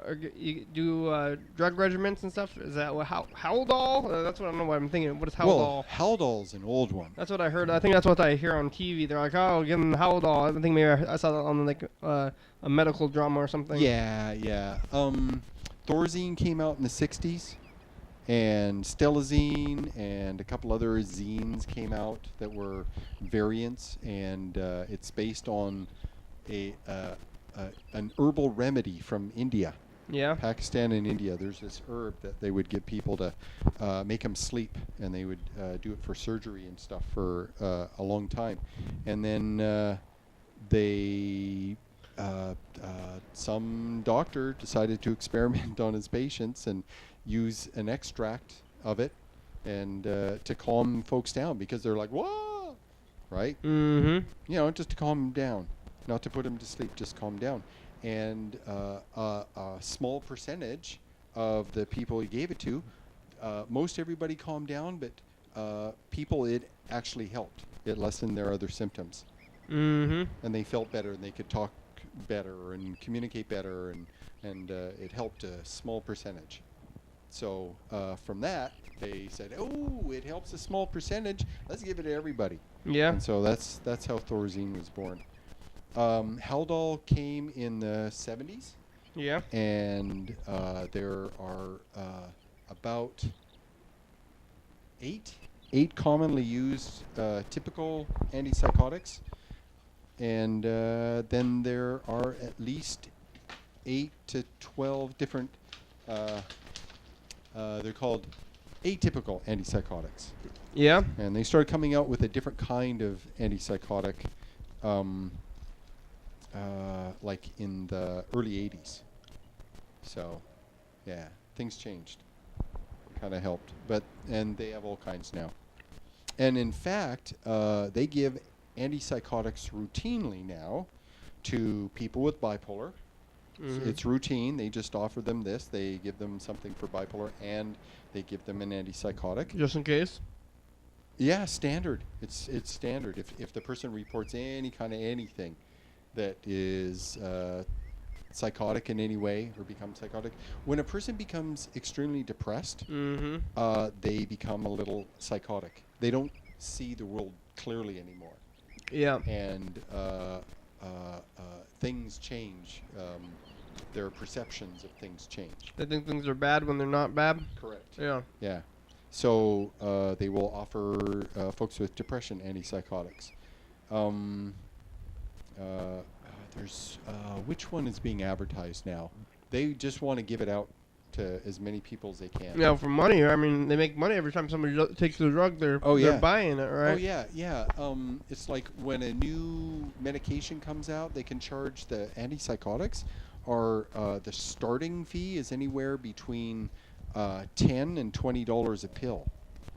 Speaker 2: drug regimens and stuff. Is that Haldol? That's what I don't know what I'm thinking. What is Haldol?
Speaker 3: Well, Haldol's an old one.
Speaker 2: That's what I heard. I think that's what I hear on TV. They're like, "Oh, give them Haldol." I think maybe I saw that on like a medical drama or something.
Speaker 3: Yeah. Thorazine came out in the 60s, and Stelazine and a couple other zines came out that were variants, and it's based on an herbal remedy from India.
Speaker 2: Yeah.
Speaker 3: Pakistan and India. There's this herb that they would give people to make them sleep, and they would do it for surgery and stuff for a long time. And then some doctor decided to experiment on his patients and use an extract of it and to calm folks down, because they're like, whoa, right?
Speaker 2: Mm-hmm.
Speaker 3: Just to calm them down, not to put them to sleep, just calm down. And a small percentage of the people he gave it to, most everybody calmed down, but people it actually helped. It lessened their other symptoms.
Speaker 2: Mm-hmm.
Speaker 3: and they felt better, and they could talk better and communicate better, and it helped a small percentage. So from that, they said, "Oh, it helps a small percentage. Let's give it to everybody."
Speaker 2: Yeah.
Speaker 3: And so that's how Thorazine was born. Haldol came in the 70s,
Speaker 2: Yeah.
Speaker 3: and there are about eight commonly used typical antipsychotics, and then there are at least 8 to 12 different. They're called atypical antipsychotics,
Speaker 2: Yeah.
Speaker 3: and they started coming out with a different kind of antipsychotic, like in the early 80s. So, yeah, things changed. Kind of helped, and they have all kinds now. And in fact, they give antipsychotics routinely now to people with bipolar.
Speaker 2: Mm-hmm.
Speaker 3: It's routine. They just offer them this. They give them something for bipolar, and they give them an antipsychotic.
Speaker 2: Just in case.
Speaker 3: Yeah, standard. It's standard. If the person reports any kind of anything that is psychotic in any way or becomes psychotic, when a person becomes extremely depressed,
Speaker 2: Mm-hmm.
Speaker 3: they become a little psychotic. They don't see the world clearly anymore,
Speaker 2: Yeah.
Speaker 3: and things change. Their perceptions of things change.
Speaker 2: They think things are bad when they're not bad.
Speaker 3: Correct.
Speaker 2: Yeah.
Speaker 3: Yeah. So they will offer folks with depression antipsychotics. There's which one is being advertised now? They just want to give it out to as many people as they can.
Speaker 2: Yeah, for money. I mean, they make money every time somebody takes the drug. They're buying it, right?
Speaker 3: Oh yeah, yeah. It's like when a new medication comes out, they can charge the antipsychotics, or the starting fee is anywhere between $10 and $20 a pill.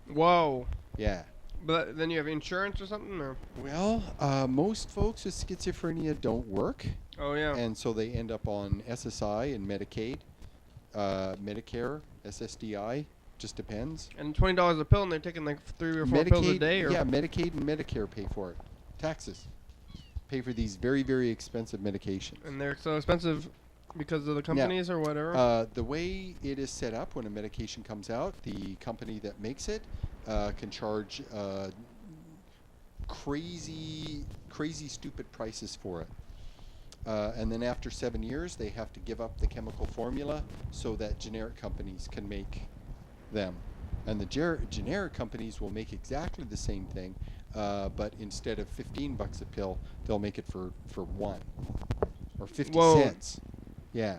Speaker 2: Whoa.
Speaker 3: Yeah.
Speaker 2: But then you have insurance or something, or?
Speaker 3: Well, most folks with schizophrenia don't work,
Speaker 2: Oh yeah.
Speaker 3: and so they end up on SSI and Medicaid, Medicare, SSDI. Just depends.
Speaker 2: And $20 a pill, and they're taking like 3 or 4 pills a day, or?
Speaker 3: Yeah, Medicaid and Medicare pay for it. Taxes pay for these very, very expensive medications.
Speaker 2: And they're so expensive because of the companies or whatever.
Speaker 3: The way it is set up, when a medication comes out, the company that makes it can charge crazy, stupid prices for it. And then after 7 years, they have to give up the chemical formula so that generic companies can make them. And the generic companies will make exactly the same thing, but instead of $15 a pill, they'll make it for 1 or 50
Speaker 2: Whoa.
Speaker 3: cents. Yeah,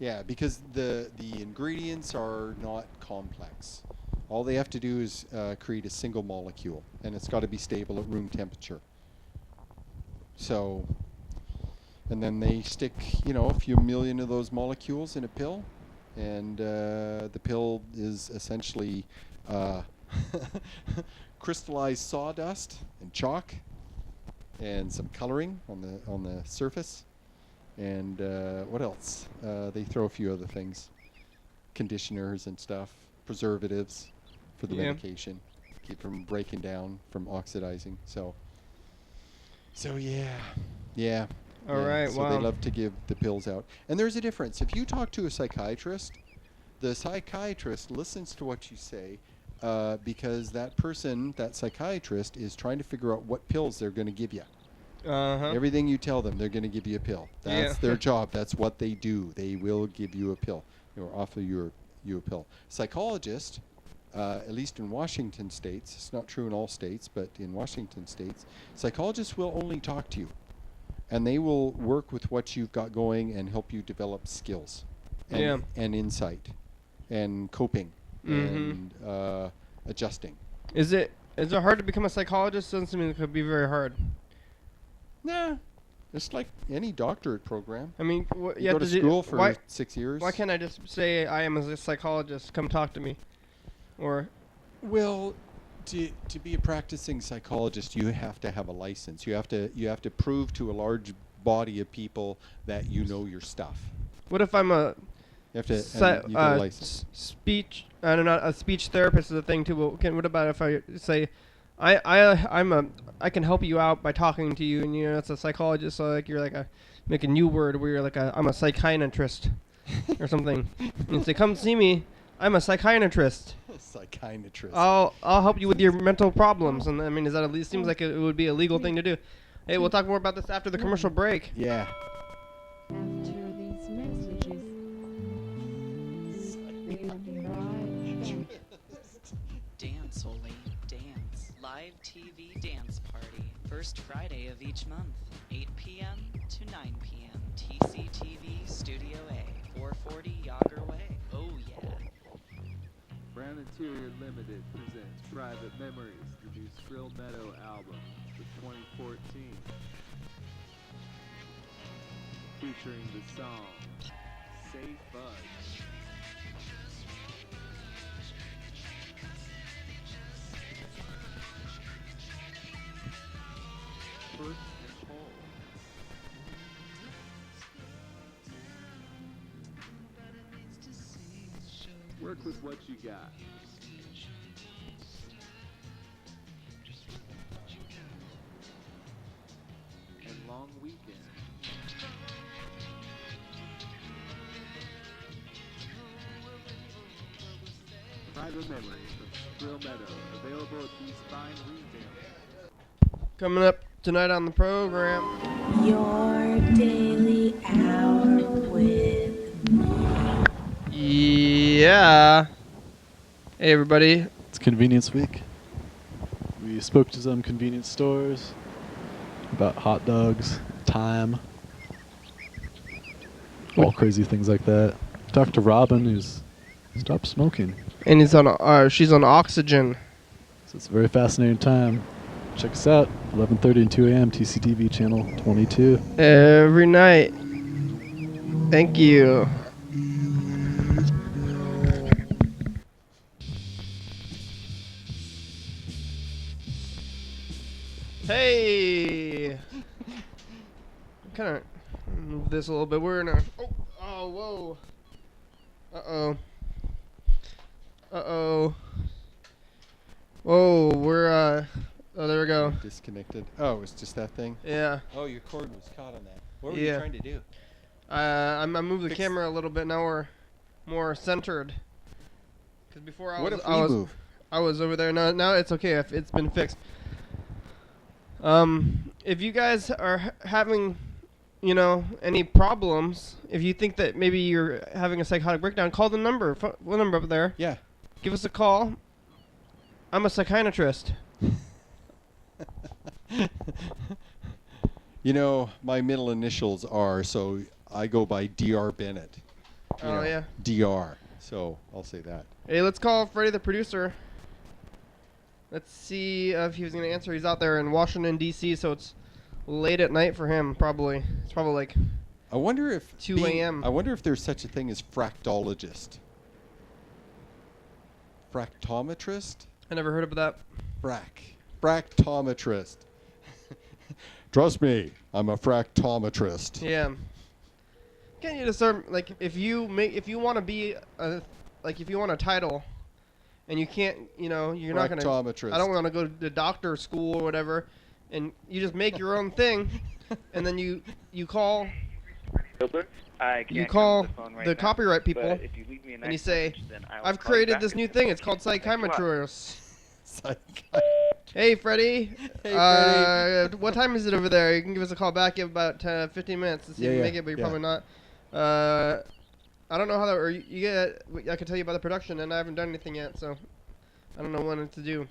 Speaker 3: yeah, because the ingredients are not complex. All they have to do is create a single molecule, and it's got to be stable at room temperature. So, and then they stick, a few million of those molecules in a pill, and the pill is essentially crystallized sawdust and chalk and some coloring on the surface. And what else? They throw a few other things, conditioners and stuff, preservatives for the medication, keep from breaking down, from oxidizing. So yeah.
Speaker 2: All right,
Speaker 3: So
Speaker 2: wow.
Speaker 3: they love to give the pills out. And there's a difference. If you talk to a psychiatrist, the psychiatrist listens to what you say because that psychiatrist is trying to figure out what pills they're going to give you.
Speaker 2: Uh-huh.
Speaker 3: Everything you tell them, they're going to give you a pill. That's their job. That's what they do. They will give you a pill or offer you a pill. Psychologist, at least in Washington states, it's not true in all states, but in Washington states, psychologists will only talk to you. And they will work with what you've got going and help you develop skills and insight and coping and adjusting.
Speaker 2: Is it hard to become a psychologist? Doesn't seem like it could be very hard.
Speaker 3: Nah, it's like any doctorate program.
Speaker 2: I mean,
Speaker 3: You go to school for 6 years.
Speaker 2: Why can't I just say I am a psychologist? Come talk to me, or?
Speaker 3: Well, to be a practicing psychologist, you have to have a license. You have to prove to a large body of people that you know your stuff.
Speaker 2: What if I'm a
Speaker 3: You have to and you get a license.
Speaker 2: speech? I don't know. A speech therapist is a thing too. But what about if I say I can help you out by talking to you, and it's a psychologist, so like you're like make a new word where you're like I'm a psychiatrist or something. And you say, come see me, I'm a psychiatrist.
Speaker 3: Psychiatrist.
Speaker 2: I'll help you with your mental problems. And I mean, is that at least seems like it would be a legal thing to do. Hey, we'll talk more about this after the commercial break.
Speaker 3: Yeah.
Speaker 4: After these messages, we'll be right back.
Speaker 6: Dance, Oli, dance. Live TV dance party. First Friday of each month, 8 p.m. to 9 p.m. TCTV Studio A, 440 Yager Way. Oh yeah.
Speaker 7: Brown Interior Limited presents Private Memories, the new Skrill Meadow album for 2014. Featuring the song Safe Buzz. Push and pull. Work with what you got. And long weekend. Private Memories from Skrill Meadow, available at these fine retailers.
Speaker 2: Coming up tonight on the program.
Speaker 1: Your daily hour with me.
Speaker 2: Yeah. Hey everybody.
Speaker 8: It's Convenience Week. We spoke to some convenience stores about hot dogs, time, all crazy things like that. Talked to Robin, who's stopped smoking.
Speaker 2: And she's on oxygen.
Speaker 8: So it's a very fascinating time. Check us out, 11:30 and 2 a.m. TCTV channel 22.
Speaker 2: Every night. Thank you. Hey. Kind of move this a little bit. We're in a. Oh, whoa. Uh-oh. Whoa, we're, oh, there we go.
Speaker 3: Disconnected. Oh, it was just that thing?
Speaker 2: Yeah.
Speaker 3: Oh, your cord was caught on that. What were
Speaker 2: Yeah.
Speaker 3: you trying to do?
Speaker 2: I moved the camera a little bit. Now we're more centered. Because before I
Speaker 3: What
Speaker 2: was,
Speaker 3: if we move?
Speaker 2: I was over there. Now it's okay. It's been fixed. If you guys are having, any problems, if you think that maybe you're having a psychotic breakdown, call the number. What number up there?
Speaker 3: Yeah.
Speaker 2: Give us a call. I'm a psychiatrist.
Speaker 3: My middle initials are, so I go by Dr. Bennett.
Speaker 2: Yeah.
Speaker 3: Dr. So I'll say that.
Speaker 2: Hey, let's call Freddie, the producer. Let's see if he was going to answer. He's out there in Washington, D.C., so it's late at night for him, probably. It's probably like
Speaker 3: I wonder if
Speaker 2: 2 a.m.
Speaker 3: I wonder if there's such a thing as fractologist. Fractometrist?
Speaker 2: I never heard of that.
Speaker 3: Fractometrist. Trust me, I'm a fractometrist.
Speaker 2: Yeah. Can you just start, like, if you want to be if you want a title, and you can't, you're not gonna.
Speaker 3: Fractometrist.
Speaker 2: I don't want to go to doctor school or whatever, and you just make your own thing, and then you call. You call the copyright people, and you say, "I've created this new thing. It's called psychiatrist." Hey, Freddie.
Speaker 3: Hey, Freddie.
Speaker 2: What time is it over there? You can give us a call back in about 15 minutes to see if you make it, but you're probably not. I don't know how that. Or I can tell you about the production, and I haven't done anything yet, so I don't know what to do.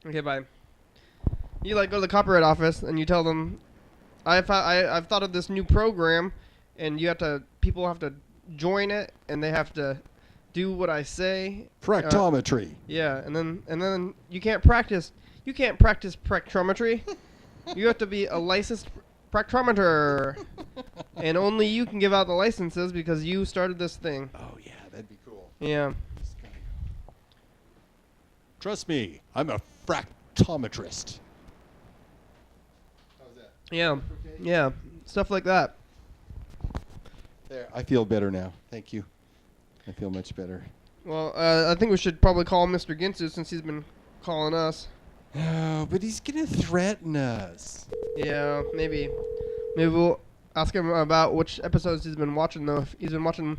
Speaker 2: Okay, bye. You go to the copyright office, and you tell them, I've thought of this new program, and people have to join it, and they have to do what I say.
Speaker 3: Fractometry.
Speaker 2: Yeah, and then you can't practice. You can't practice practometry. You have to be a licensed practometer, and only you can give out the licenses because you started this thing.
Speaker 3: Oh yeah, that'd be cool.
Speaker 2: Yeah.
Speaker 3: Trust me, I'm a fractometrist. How's that?
Speaker 2: Yeah.
Speaker 3: Okay?
Speaker 2: Yeah. Stuff like that.
Speaker 3: There, I feel better now. Thank you. I feel much better.
Speaker 2: Well, I think we should probably call Mr. Ginsu since he's been calling us.
Speaker 3: Oh, but he's gonna threaten us.
Speaker 2: Yeah, maybe. Maybe we'll ask him about which episodes he's been watching, though. If he's been watching...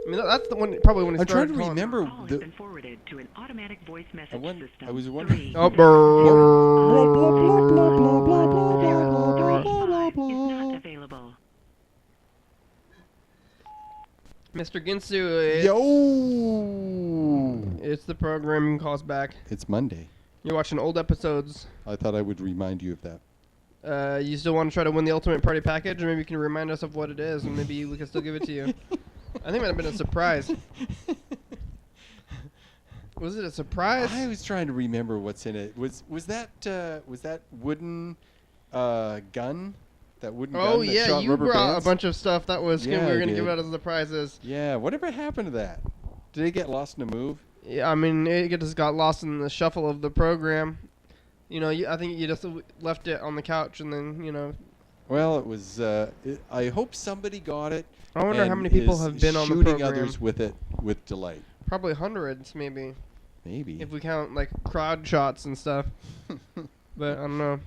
Speaker 2: I mean, that's the one, probably when he
Speaker 3: I'm trying
Speaker 2: started
Speaker 3: to
Speaker 2: calling.
Speaker 3: remember.
Speaker 9: Call has been forwarded to an automatic voice message system.
Speaker 3: I was wondering.
Speaker 2: Oh,
Speaker 9: is not available.
Speaker 2: Mr. Ginsu,
Speaker 3: Yo!
Speaker 2: it's the program calls back.
Speaker 3: It's Monday.
Speaker 2: You're watching old episodes.
Speaker 3: I thought I would remind you of that.
Speaker 2: You still want to try to win the Ultimate Party Package, or maybe you can remind us of what it is, and maybe we can still give it to you. I think it might have been a surprise. Was it a surprise?
Speaker 3: I was trying to remember what's in it. Was that wooden gun? That wooden gun
Speaker 2: Oh
Speaker 3: that
Speaker 2: yeah,
Speaker 3: shot
Speaker 2: you
Speaker 3: rubber
Speaker 2: brought
Speaker 3: bands?
Speaker 2: a bunch of stuff that was we
Speaker 3: Yeah,
Speaker 2: were
Speaker 3: I
Speaker 2: gonna give
Speaker 3: did.
Speaker 2: out as surprises.
Speaker 3: Yeah, whatever happened to that? Did it get lost in a move?
Speaker 2: Yeah, I mean it just got lost in the shuffle of the program. You know, I think you just left it on the couch, and then
Speaker 3: Well, it was. I hope somebody got it.
Speaker 2: I wonder how
Speaker 3: and
Speaker 2: many people
Speaker 3: is
Speaker 2: have been on the
Speaker 3: shooting
Speaker 2: program.
Speaker 3: others with it with delight.
Speaker 2: Probably hundreds, maybe,
Speaker 3: Maybe.
Speaker 2: if we count like crowd shots and stuff. But I don't know.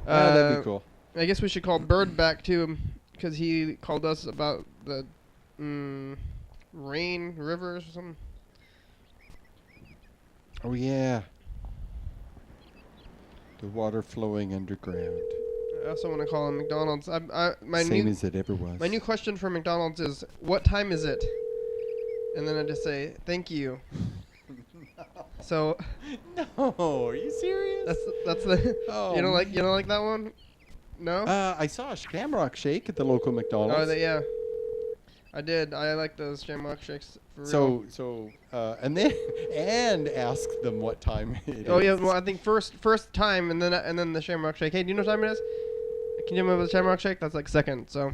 Speaker 3: That'd be cool.
Speaker 2: I guess we should call Bird back too, because he called us about the rain rivers or something.
Speaker 3: Oh yeah. The water flowing underground.
Speaker 2: I also want to call him McDonald's. My
Speaker 3: Same
Speaker 2: new
Speaker 3: as it ever was.
Speaker 2: my new question for McDonald's is, what time is it? And then I just say, thank you. So
Speaker 3: No, are you serious?
Speaker 2: that's the
Speaker 3: Oh,
Speaker 2: you don't like that one? No?
Speaker 3: I saw a Shamrock Shake at the local McDonald's.
Speaker 2: Oh, yeah. I did. I like those Shamrock Shakes for real.
Speaker 3: So and then and ask them what time it
Speaker 2: Oh
Speaker 3: is.
Speaker 2: yeah, well I think first time and then the Shamrock Shake. Hey, do you know what time it is? Can you remember the Shamrock Shake? That's like second. So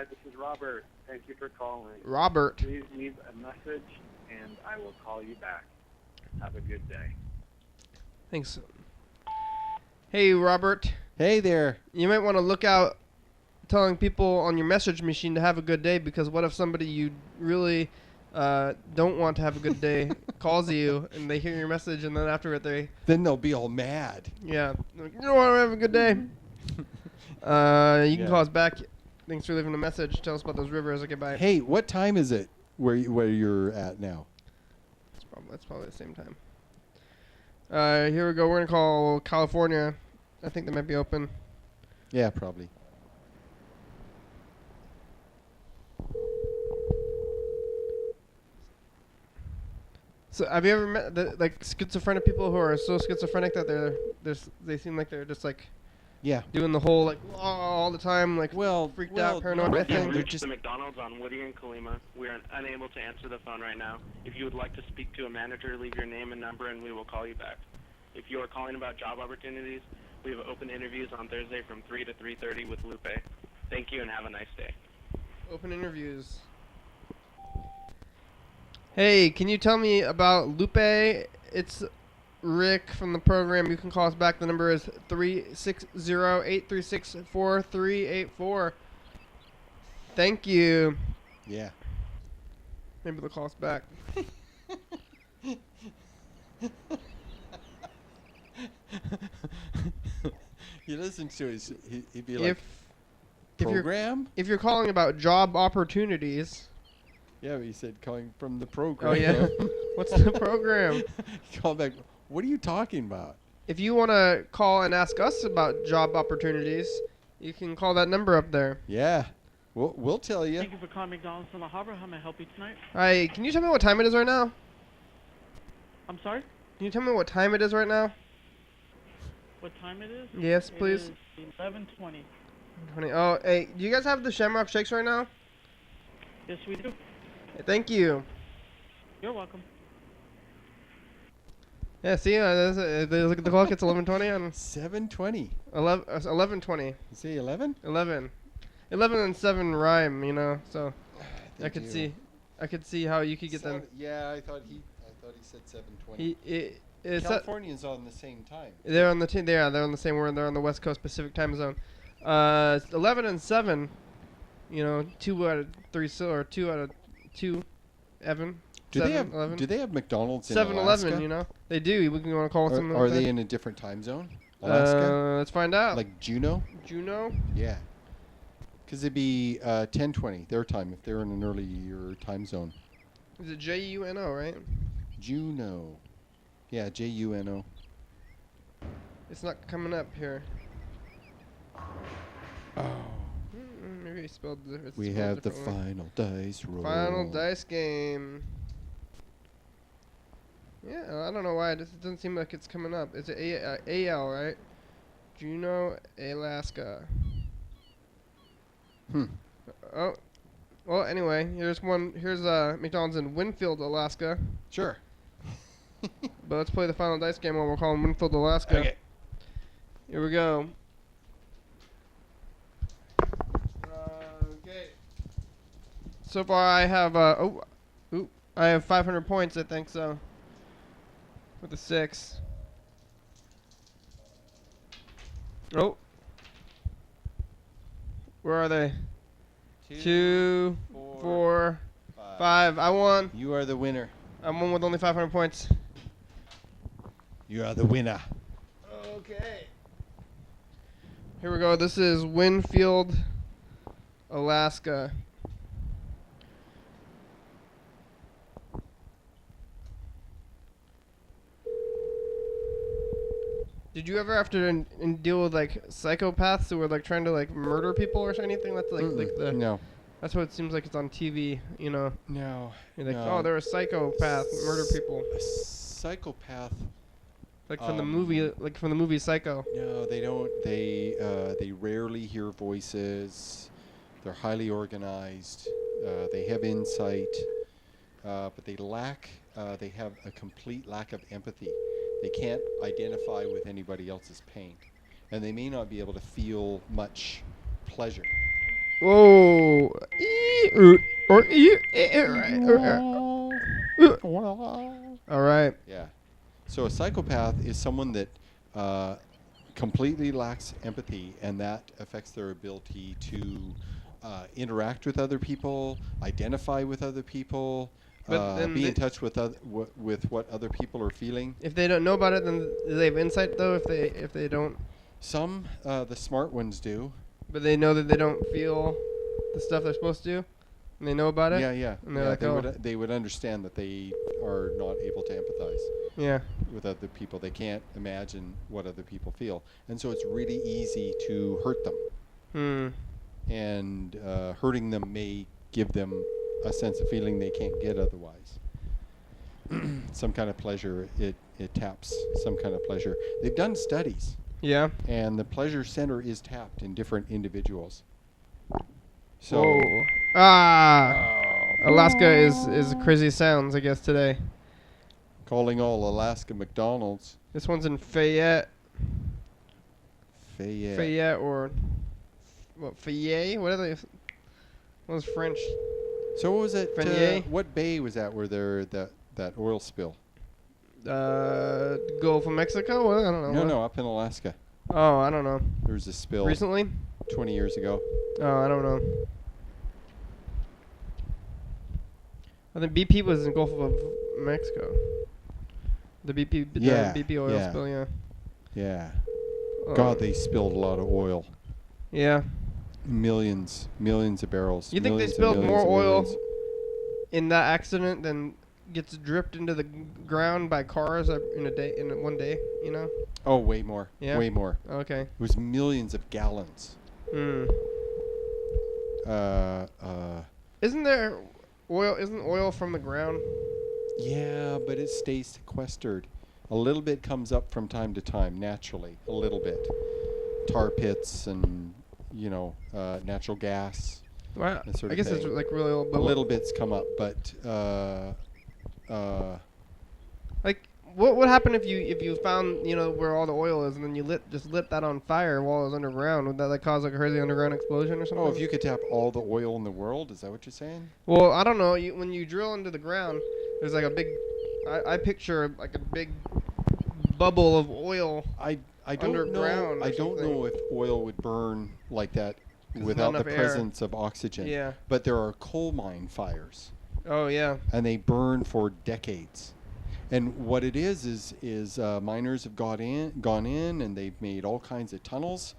Speaker 10: This is Robert. Thank you for calling.
Speaker 2: Robert.
Speaker 10: Please leave a message, and I will call you back. Have a good day.
Speaker 2: Thanks. Hey Robert.
Speaker 3: Hey there.
Speaker 2: You might want to look out telling people on your message machine to have a good day, because what if somebody you really don't want to have a good day calls you and they hear your message, and then after it
Speaker 3: Then they'll be all mad.
Speaker 2: yeah, like, you don't want to have a good day. You can call us back. Thanks for leaving a message. Tell us about those rivers. Okay, bye.
Speaker 3: Hey, what time is it where you're at now?
Speaker 2: That's probably the same time. Here we go. We're gonna call California. I think they might be open.
Speaker 3: Yeah, probably.
Speaker 2: So have you ever met like schizophrenic people who are so schizophrenic that they seem like they're just like doing the whole like all the time, like freaked out, paranoid thing?
Speaker 10: They're just the McDonald's on Woody and Kalima. We are unable to answer the phone right now. If you would like to speak to a manager, leave your name and number, and we will call you back. If you are calling about job opportunities, we have open interviews on Thursday from 3 to 3:30 with Lupe. Thank you and have a nice day.
Speaker 2: Open interviews. Hey, can you tell me about Lupe? It's Rick from the program. You can call us back. The number is 360-836-4384. Thank you.
Speaker 3: Yeah.
Speaker 2: Maybe they'll call us back.
Speaker 3: You listen to his, he'd be like,
Speaker 2: if
Speaker 3: program?
Speaker 2: If you're calling about job opportunities.
Speaker 3: Yeah, but he said calling from the program.
Speaker 2: Oh, yeah? What's the program?
Speaker 3: Call back. What are you talking about?
Speaker 2: If you want to call and ask us about job opportunities, you can call that number up there.
Speaker 3: Yeah. We'll tell you.
Speaker 11: Thank you for calling McDonald's in La Habra. How may I help you tonight?
Speaker 2: Hi, can you tell me what time it is right now?
Speaker 11: I'm sorry?
Speaker 2: Can you tell me what time it is right now?
Speaker 11: What time it is?
Speaker 2: Yes, please.
Speaker 11: It is 11:20.
Speaker 2: 20. Oh, hey, do you guys have the Shamrock Shakes right now?
Speaker 11: Yes, we do.
Speaker 2: Hey, thank you.
Speaker 11: You're welcome.
Speaker 2: Yeah, see, look at the clock. It's 11:20 on
Speaker 3: 7:20.
Speaker 2: 11:20.
Speaker 3: See 11?
Speaker 2: 11. 11 and 7 rhyme, you know. So
Speaker 3: They
Speaker 2: I could
Speaker 3: do.
Speaker 2: see how you could get them.
Speaker 3: Yeah, I thought he said 7:20.
Speaker 2: It's
Speaker 3: California's on the same time.
Speaker 2: They're on the they're on the same. They're on the West Coast Pacific time zone. It's 11 and 7. You know, 2 out of 3 or 2 out of 2. Evan.
Speaker 3: Do they
Speaker 2: 7-Eleven.
Speaker 3: have? Do they have McDonald's in
Speaker 2: 7-Eleven,
Speaker 3: Alaska?
Speaker 2: you know. They do. We can want to call it something.
Speaker 3: Are
Speaker 2: like
Speaker 3: they
Speaker 2: that.
Speaker 3: in a different time zone? Alaska?
Speaker 2: Let's find out.
Speaker 3: Like Juneau?
Speaker 2: Juneau?
Speaker 3: Yeah. Because it'd be 10:20 their time if they're in an earlier time zone.
Speaker 2: Is it Juno, right?
Speaker 3: Juneau. Yeah, Juno.
Speaker 2: It's not coming up here.
Speaker 3: Oh.
Speaker 2: Maybe it's spelled. It's
Speaker 3: We
Speaker 2: spelled
Speaker 3: have the
Speaker 2: differently.
Speaker 3: final dice roll.
Speaker 2: Final dice game. Yeah, I don't know why. It doesn't seem like it's coming up. It's AL, right? Juneau, Alaska. Oh. Well, anyway, here's one. Here's McDonald's in Winfield, Alaska.
Speaker 3: Sure.
Speaker 2: But let's play the final dice game while we're calling Winfield, Alaska.
Speaker 3: Okay.
Speaker 2: Here we go. Okay. So far, I have I have 500 points. I think so. With a 6. Oh. Where are they? 2, 4, 5. I won.
Speaker 3: You are the winner.
Speaker 2: I won with only 500 points.
Speaker 3: You are the winner.
Speaker 2: Okay. Here we go. This is Winfield, Alaska. Did you ever have to deal with like psychopaths who were like trying to like murder people or anything? That's like the
Speaker 3: No.
Speaker 2: That's what it seems like it's on TV, you know.
Speaker 3: No.
Speaker 2: You're like,
Speaker 3: no.
Speaker 2: oh, they're a psychopath, murder people.
Speaker 3: A psychopath.
Speaker 2: Like from the movie Psycho.
Speaker 3: No, they don't. They rarely hear voices. They're highly organized. They have insight, but they lack. They have a complete lack of empathy. They can't identify with anybody else's pain, and they may not be able to feel much pleasure.
Speaker 2: Whoa. All right.
Speaker 3: Yeah. So a psychopath is someone that completely lacks empathy, and that affects their ability to interact with other people, identify with other people, be in touch with with what other people are feeling.
Speaker 2: If they don't know about it, then do they have insight though? If they don't.
Speaker 3: Some the smart ones do.
Speaker 2: But they know that they don't feel the stuff they're supposed to, and they know about it.
Speaker 3: Yeah.
Speaker 2: And they're like,
Speaker 3: they would understand that they are not able to empathize.
Speaker 2: Yeah.
Speaker 3: With other people, they can't imagine what other people feel, and so it's really easy to hurt them. And hurting them may give them a sense of feeling they can't get otherwise. Some kind of pleasure. It taps some kind of pleasure. They've done studies.
Speaker 2: Yeah.
Speaker 3: And the pleasure center is tapped in different individuals. So.
Speaker 2: Alaska is crazy sounds, I guess, today.
Speaker 3: Calling all Alaska McDonald's.
Speaker 2: This one's in Fayette.
Speaker 3: Fayette
Speaker 2: or what? Fayette? What are they? What was French?
Speaker 3: So what was it?
Speaker 2: Fayette?
Speaker 3: What bay was that where there that oil spill?
Speaker 2: Gulf of Mexico? What? I don't know.
Speaker 3: No, up in Alaska.
Speaker 2: Oh, I don't know.
Speaker 3: There was a spill.
Speaker 2: Recently?
Speaker 3: 20 years ago.
Speaker 2: Oh, I don't know. I think BP was in Gulf of Mexico. The BP oil spill, yeah.
Speaker 3: Yeah. God, they spilled a lot of oil.
Speaker 2: Yeah.
Speaker 3: Millions of barrels.
Speaker 2: You think they spilled more oil in that accident than gets dripped into the ground by cars in one day, you know?
Speaker 3: Oh, way more.
Speaker 2: Yeah?
Speaker 3: Way more.
Speaker 2: Okay.
Speaker 3: It was millions of gallons.
Speaker 2: Isn't there oil? Isn't oil from the ground?
Speaker 3: Yeah, but it stays sequestered. A little bit comes up from time to time, naturally. A little bit. Tar pits and, natural gas.
Speaker 2: Well,
Speaker 3: that sort
Speaker 2: I
Speaker 3: of
Speaker 2: guess
Speaker 3: thing.
Speaker 2: it's like really old.
Speaker 3: A little bit's come up, but
Speaker 2: like what would happen if you found where all the oil is and then you lit that on fire while it was underground? Would that like cause like a crazy underground explosion or something?
Speaker 3: Oh, if you could tap all the oil in the world, is that what you're saying?
Speaker 2: Well, I don't know. When you drill into the ground, there's like a big. I picture like a big bubble of oil.
Speaker 3: I don't
Speaker 2: underground.
Speaker 3: know. I don't know if oil would burn like that without the presence of oxygen.
Speaker 2: Yeah.
Speaker 3: But there are coal mine fires
Speaker 2: Oh yeah.
Speaker 3: And they burn for decades. And what it is miners have gone in, and they've made all kinds of tunnels,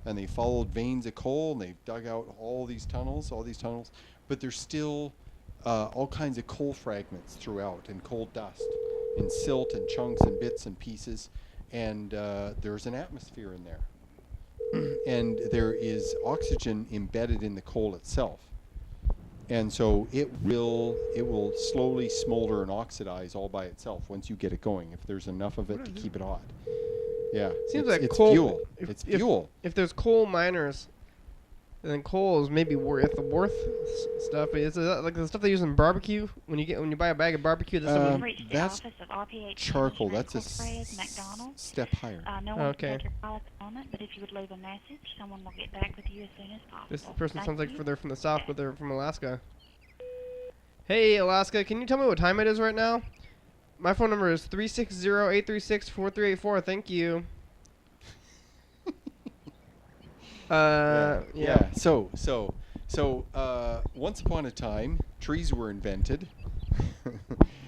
Speaker 3: and they followed veins of coal, and they've dug out all these tunnels, but there's still all kinds of coal fragments throughout, and coal dust, and silt, and chunks, and bits and pieces, and there's an atmosphere in there, and there is oxygen embedded in the coal itself. And so it will slowly smolder and oxidize all by itself once you get it going, if there's enough of it to keep it hot. Yeah.
Speaker 2: Seems like
Speaker 3: it's
Speaker 2: coal.
Speaker 3: fuel. It's fuel.
Speaker 2: If there's coal miners, then coal is maybe worth stuff. Is that like the stuff they use in barbecue? When you buy a bag of barbecue,
Speaker 3: that's charcoal. That's a step higher.
Speaker 12: No one can take your call at the moment, but if you would leave a message, someone will get back with you as soon as possible.
Speaker 2: This person
Speaker 12: Thank
Speaker 2: sounds like
Speaker 12: you.
Speaker 2: they're from the south, but they're from Alaska. Hey, Alaska, can you tell me what time it is right now? My phone number is 360-836-4384. Thank you.
Speaker 3: Yeah. So, once upon a time, trees were invented.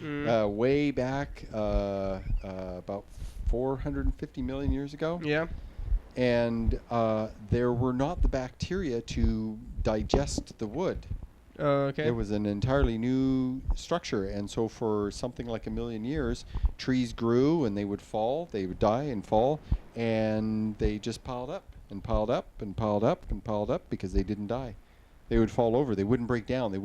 Speaker 3: Way back, about 450 million years ago.
Speaker 2: Yeah.
Speaker 3: And there were not the bacteria to digest the wood.
Speaker 2: Okay.
Speaker 3: It was an entirely new structure, and so for something like 1 million years, trees grew and they would fall, they would die and fall, and they just piled up and piled up and piled up and piled up because they didn't die. They would fall over. They wouldn't break down. There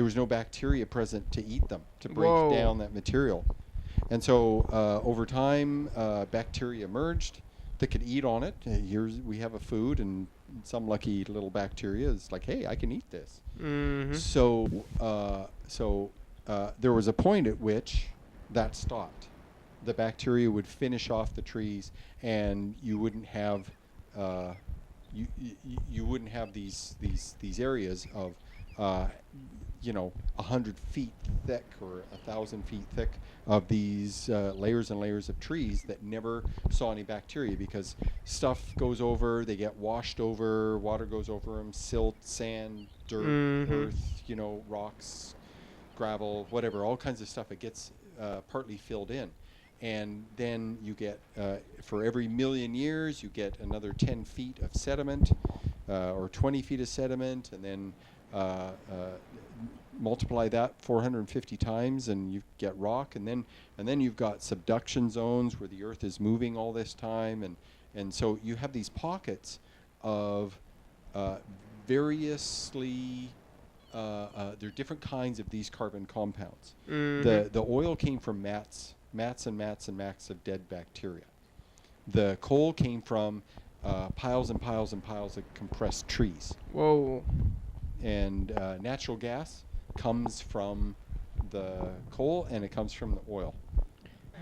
Speaker 3: was no bacteria present to eat them, to break down that material. And so over time, bacteria emerged that could eat on it. We have a food, and some lucky little bacteria is like, hey, I can eat this.
Speaker 2: Mm-hmm.
Speaker 3: So there was a point at which that stopped. The bacteria would finish off the trees, and you wouldn't have you wouldn't have these areas of 100 feet thick or 1,000 feet thick of these layers and layers of trees that never saw any bacteria, because stuff goes over, they get washed over, water goes over them, silt, sand, dirt, earth, rocks, gravel, whatever, all kinds of stuff. It gets partly filled in. And then you get, for every 1 million years, you get another 10 feet of sediment, or 20 feet of sediment, and then multiply that 450 times, and you get rock, and then you've got subduction zones where the Earth is moving all this time, and so you have these pockets of variously. There are different kinds of these carbon compounds. The oil came from mats and mats and mats of dead bacteria. The coal came from piles and piles and piles of compressed trees.
Speaker 2: Whoa.
Speaker 3: And natural gas comes from the coal, and it comes from the oil.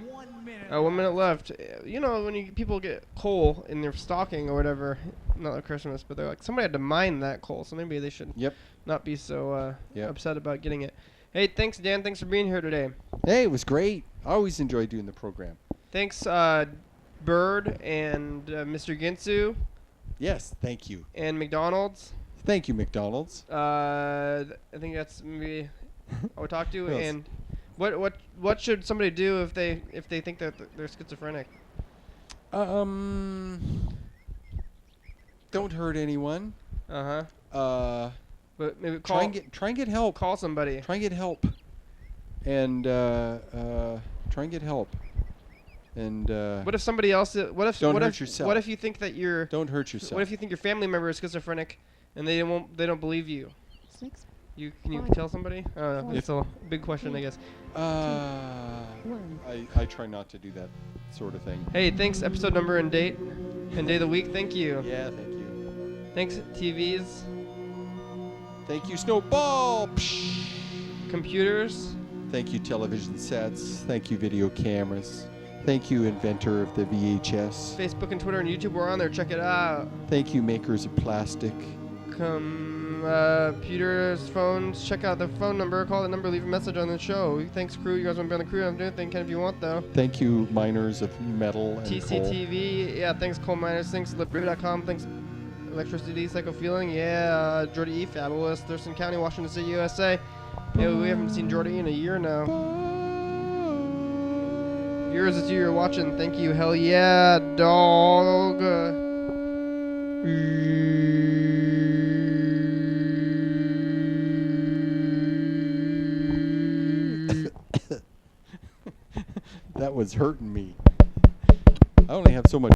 Speaker 2: 1 minute. 1 minute left. When people get coal in their stocking or whatever, not at Christmas, but they're like, somebody had to mine that coal, so maybe they should not be so upset about getting it. Hey, thanks, Dan. Thanks for being here today.
Speaker 3: Hey, it was great. I always enjoy doing the program.
Speaker 2: Thanks, Bird and Mr. Ginsu.
Speaker 3: Yes, thank you.
Speaker 2: And McDonald's.
Speaker 3: Thank you, McDonald's.
Speaker 2: I think that's maybe I would talk to. And what should somebody do if they think that they're schizophrenic?
Speaker 3: Don't hurt anyone.
Speaker 2: But maybe
Speaker 3: try and get help.
Speaker 2: Call somebody.
Speaker 3: Try and get help. And try and get help. And
Speaker 2: what if somebody else?
Speaker 3: Don't hurt yourself.
Speaker 2: What if you think that you're?
Speaker 3: Don't hurt yourself.
Speaker 2: What if you think your family member is schizophrenic, and they don't believe you? Can you tell somebody? It's a big question, I guess.
Speaker 3: I try not to do that sort of thing.
Speaker 2: Hey, thanks. Episode number and date, and day of the week. Thank you.
Speaker 3: Yeah, thank you.
Speaker 2: Thanks, TVs.
Speaker 3: Thank you, Snowball.
Speaker 2: Computers.
Speaker 3: Thank you, television sets. Thank you, video cameras. Thank you, inventor of the VHS.
Speaker 2: Facebook and Twitter and YouTube, we're on there. Check it out.
Speaker 3: Thank you, makers of plastic.
Speaker 2: Computers, phones. Check out the phone number. Call the number. Leave a message on the show. Thanks, crew. You guys want to be on the crew? I'm doing anything, Ken, if you want, though.
Speaker 3: Thank you, miners of metal and
Speaker 2: TCTV.
Speaker 3: coal.
Speaker 2: Yeah, thanks, coal miners. Thanks, LipRadio.com. Thanks, Electricity, Psycho Feeling. Yeah, Jordy E. Fabulous. Thurston County, Washington State, USA. Yeah, we haven't seen Jordy in a year now. Viewers, it's you you're watching. Thank you. Hell yeah, dog.
Speaker 3: That was hurting me. I only have so much